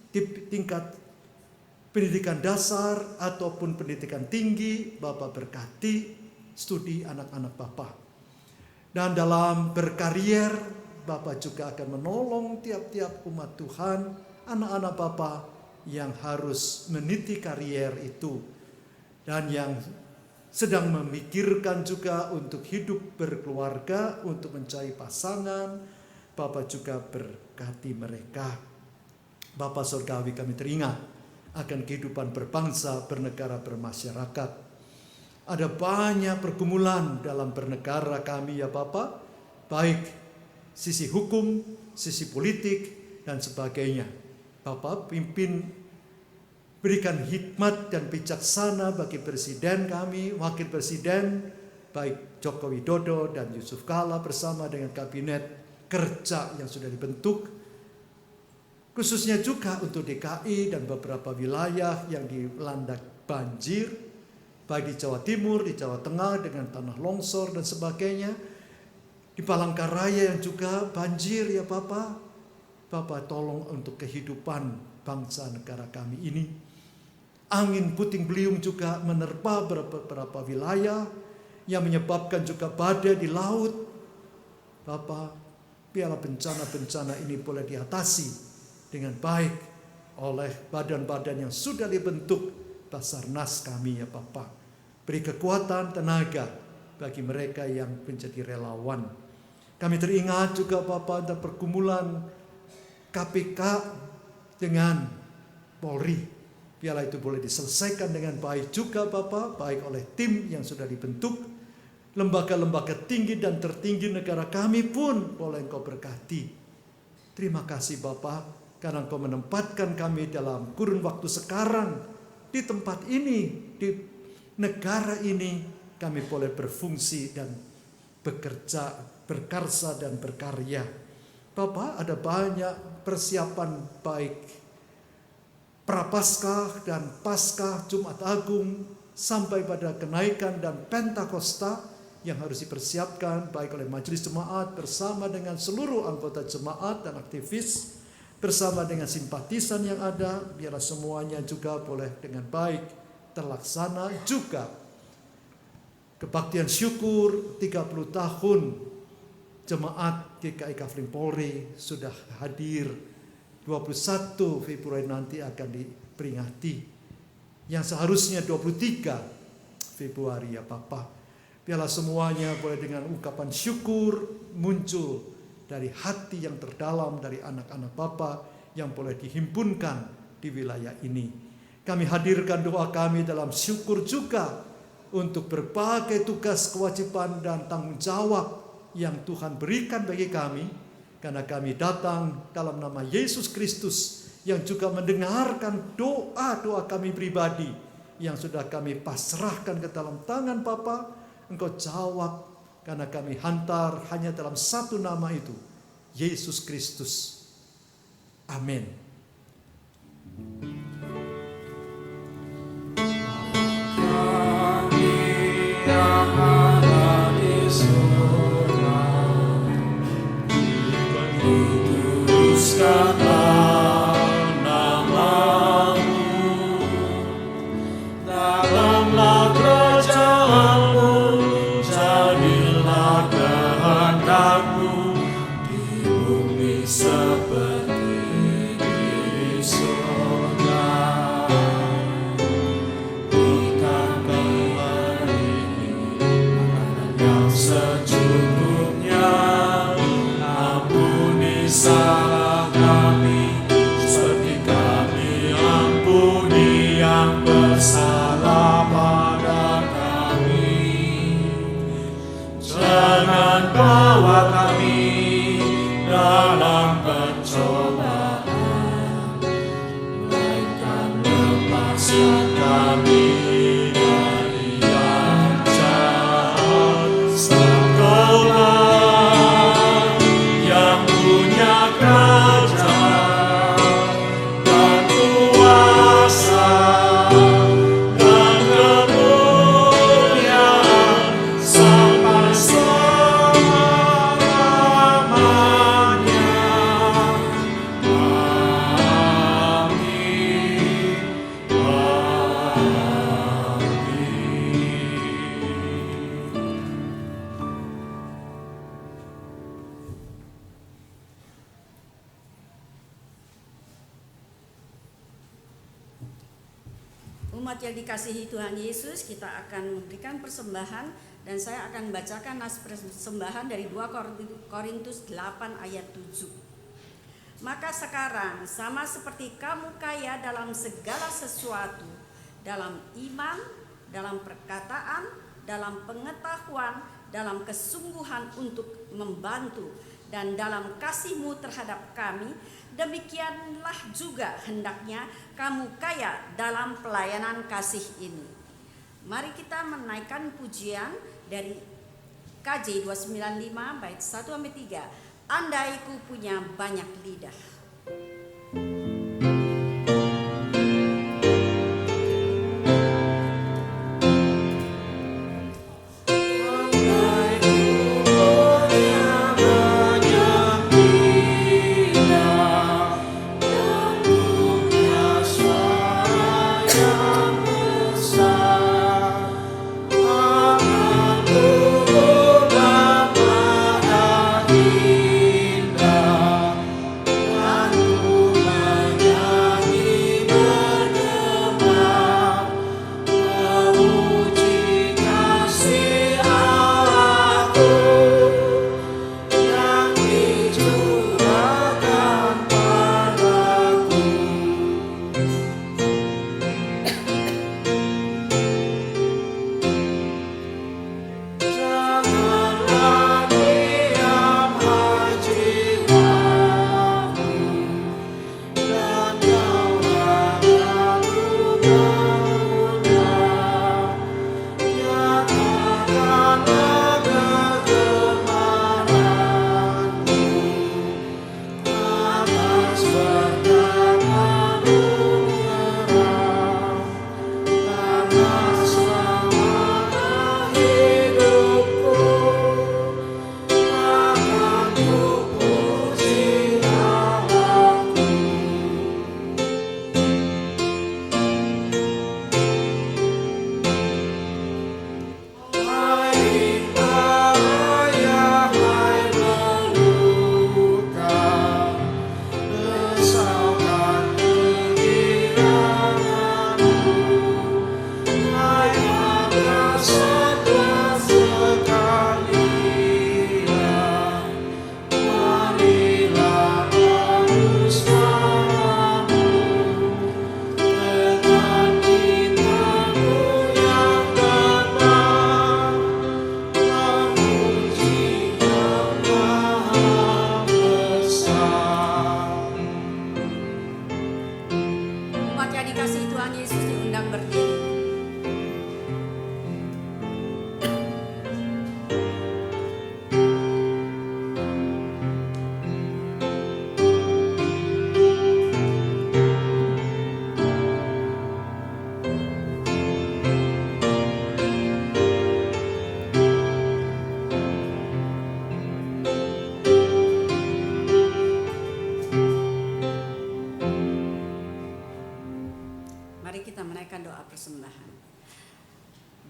di tingkat pendidikan dasar ataupun pendidikan tinggi. Bapak berkati studi anak-anak Bapak. Dan dalam berkarier, Bapak juga akan menolong tiap-tiap umat Tuhan, anak-anak Bapak yang harus meniti karier itu, dan yang sedang memikirkan juga untuk hidup berkeluarga, untuk mencari pasangan. Bapak juga berkati mereka. Bapak Surgawi, kami teringat akan kehidupan berbangsa, bernegara, bermasyarakat. Ada banyak pergumulan dalam bernegara kami ya Bapak, baik sisi hukum, sisi politik, dan sebagainya. Bapak pimpin, berikan hikmat dan bijaksana bagi presiden kami, wakil presiden, baik Joko Widodo dan Yusuf Kala bersama dengan kabinet kerja yang sudah dibentuk, khususnya juga untuk DKI dan beberapa wilayah yang dilanda banjir, baik di Jawa Timur, di Jawa Tengah dengan tanah longsor dan sebagainya, di Palangkaraya yang juga banjir ya Bapak. Bapak tolong untuk kehidupan bangsa negara kami ini. Angin puting beliung juga menerpa beberapa wilayah yang menyebabkan juga badai di laut. Bapak, biarlah bencana-bencana ini boleh diatasi dengan baik oleh badan-badan yang sudah dibentuk, Basarnas kami ya Bapak. Beri kekuatan, tenaga bagi mereka yang menjadi relawan. Kami teringat juga Bapak ada pergumulan KPK dengan Polri. Biarlah itu boleh diselesaikan dengan baik juga Bapak, baik oleh tim yang sudah dibentuk lembaga-lembaga tinggi dan tertinggi negara kami pun boleh Engkau berkati. Terima kasih Bapa, karena Engkau menempatkan kami dalam kurun waktu sekarang, di tempat ini, di negara ini, kami boleh berfungsi dan bekerja, berkarsa dan berkarya. Bapak, ada banyak persiapan baik Prapaskah dan Paskah, Jumat Agung, sampai pada kenaikan dan Pentakosta yang harus dipersiapkan baik oleh majelis jemaat bersama dengan seluruh anggota jemaat dan aktivis, bersama dengan simpatisan yang ada. Biarlah semuanya juga boleh dengan baik terlaksana. Juga kebaktian syukur 30 tahun jemaat GKI Kafling Polri sudah hadir. 21 Februari nanti akan diperingati, yang seharusnya 23 Februari ya Bapak. Biarlah semuanya boleh dengan ungkapan syukur muncul dari hati yang terdalam dari anak-anak Bapa yang boleh dihimpunkan di wilayah ini. Kami hadirkan doa kami dalam syukur juga untuk berbagai tugas, kewajiban dan tanggung jawab yang Tuhan berikan bagi kami, karena kami datang dalam nama Yesus Kristus yang juga mendengarkan doa-doa kami pribadi yang sudah kami pasrahkan ke dalam tangan Bapa. Engkau jawab, karena kami hantar hanya dalam satu nama itu, Yesus Kristus. Amin. Umat yang dikasihi Tuhan Yesus, kita akan memberikan persembahan dan saya akan bacakan nas persembahan dari 2 Korintus 8 ayat 7. Maka sekarang sama seperti kamu kaya dalam segala sesuatu, dalam iman, dalam perkataan, dalam pengetahuan, dalam kesungguhan untuk membantu, dan dalam kasihmu terhadap kami, demikianlah juga hendaknya kamu kaya dalam pelayanan kasih ini. Mari kita menaikkan pujian dari KJ 295 bait 1-3. Andai ku punya banyak lidah. Indah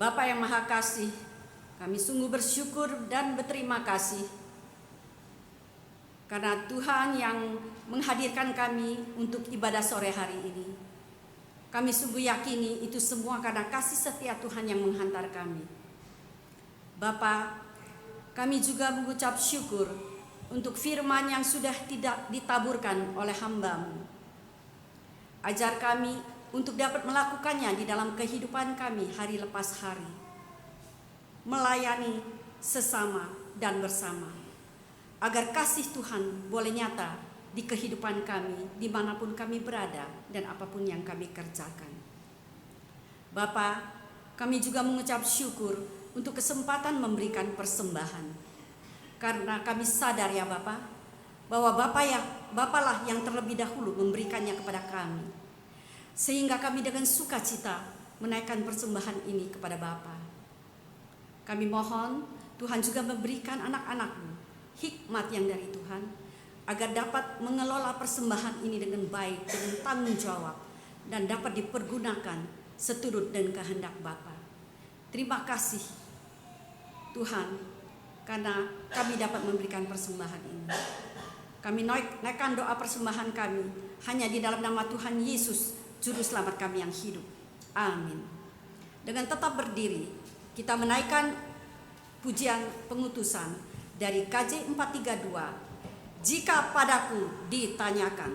Bapa yang Maha Kasih, kami sungguh bersyukur dan berterima kasih karena Tuhan yang menghadirkan kami untuk ibadah sore hari ini. Kami sungguh yakini itu semua karena kasih setia Tuhan yang menghantar kami. Bapa, kami juga mengucap syukur untuk firman yang sudah tidak ditaburkan oleh hamba-Mu. Ajar kami untuk dapat melakukannya di dalam kehidupan kami hari lepas hari, melayani sesama dan bersama, agar kasih Tuhan boleh nyata di kehidupan kami dimanapun kami berada dan apapun yang kami kerjakan. Bapa, kami juga mengucap syukur untuk kesempatan memberikan persembahan, karena kami sadar ya Bapa, bahwa Bapalah yang terlebih dahulu memberikannya kepada kami, sehingga kami dengan sukacita menaikkan persembahan ini kepada Bapa. Kami mohon Tuhan juga memberikan anak-anak-Mu hikmat yang dari Tuhan, agar dapat mengelola persembahan ini dengan baik, dengan tanggung jawab, dan dapat dipergunakan seturut dan kehendak Bapa. Terima kasih Tuhan, karena kami dapat memberikan persembahan ini. Kami naikkan doa persembahan kami hanya di dalam nama Tuhan Yesus, Juru Selamat kami yang hidup. Amin. Dengan tetap berdiri, kita menaikkan pujian pengutusan dari KJ 432, Jika Padaku Ditanyakan.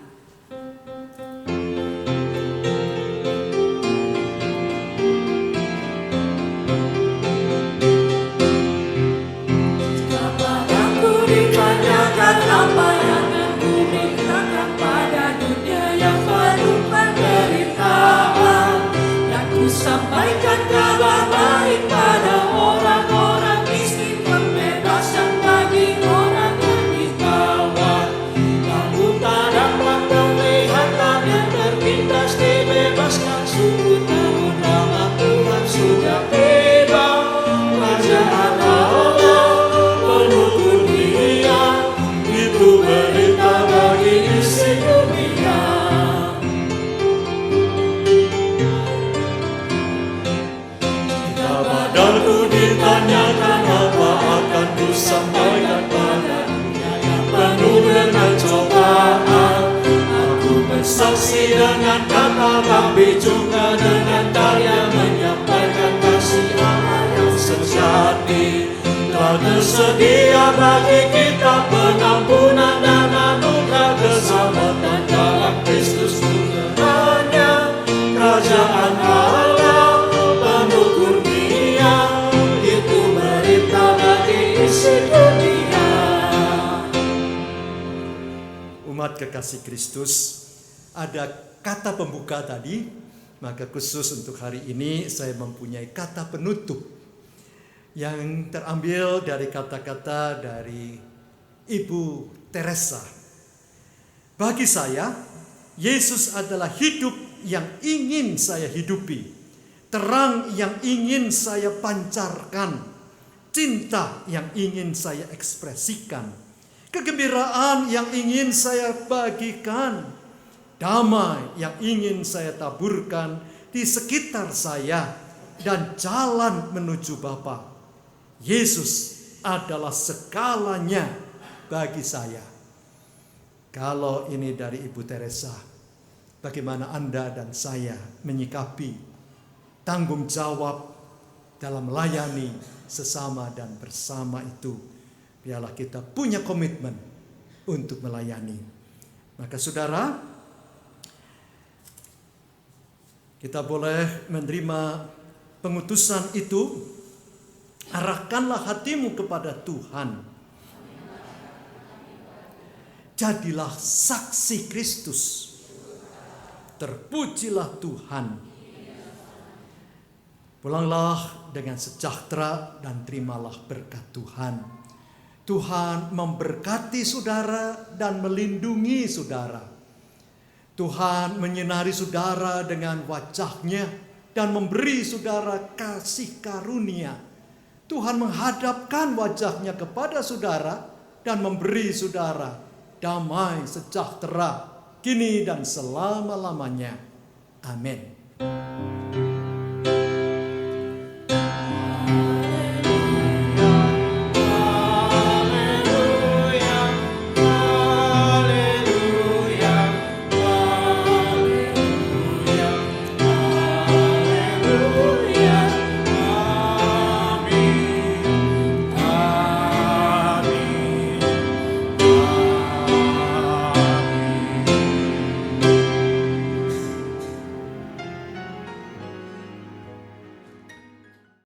Jika padaku ditanyakan apa yang aku mintakan pada dunia yang penuh penderitaan, dan ku sampaikan kabar baik pada orang-orang miskin, pembebasan bagi orang yang ditawan. Kamu tak dapat melihat yang terpintas dibebaskan, sungguh tahun lama Tuhan sudah tiba. Kerajaan Allah penuh dunia, itu berita bagi isi dunia. Jika padaku ditanyakan apa akan ku sampaikan pada dunia yang penuh dengan cobaan, aku bersaksi dengan kata tapi juga dengan karya, menyampaikan kasih Allah yang sejati. Telah tersedia bagi kita pengampunan dan anugerah keselamatan dalam Kristus, hanya kerajaan Allah penuh kurnia, itu berita bagi isi dunia. Umat kekasih Kristus, ada kata pembuka tadi, maka khusus untuk hari ini saya mempunyai kata penutup yang terambil dari kata-kata dari Ibu Teresa. Bagi saya, Yesus adalah hidup yang ingin saya hidupi, terang yang ingin saya pancarkan, cinta yang ingin saya ekspresikan, kegembiraan yang ingin saya bagikan, damai yang ingin saya taburkan di sekitar saya, dan jalan menuju Bapa. Yesus adalah segalanya bagi saya. Kalau ini dari Ibu Teresa, bagaimana Anda dan saya menyikapi tanggung jawab dalam melayani sesama dan bersama itu? Biarlah kita punya komitmen untuk melayani. Maka saudara, kita boleh menerima pengutusan itu. Arahkanlah hatimu kepada Tuhan. Jadilah saksi Kristus. Terpujilah Tuhan. Pulanglah dengan sejahtera dan terimalah berkat Tuhan. Tuhan memberkati saudara dan melindungi saudara. Tuhan menyinari saudara dengan wajah-Nya dan memberi saudara kasih karunia. Tuhan menghadapkan wajah-Nya kepada saudara dan memberi saudara damai sejahtera kini dan selama-lamanya. Amin.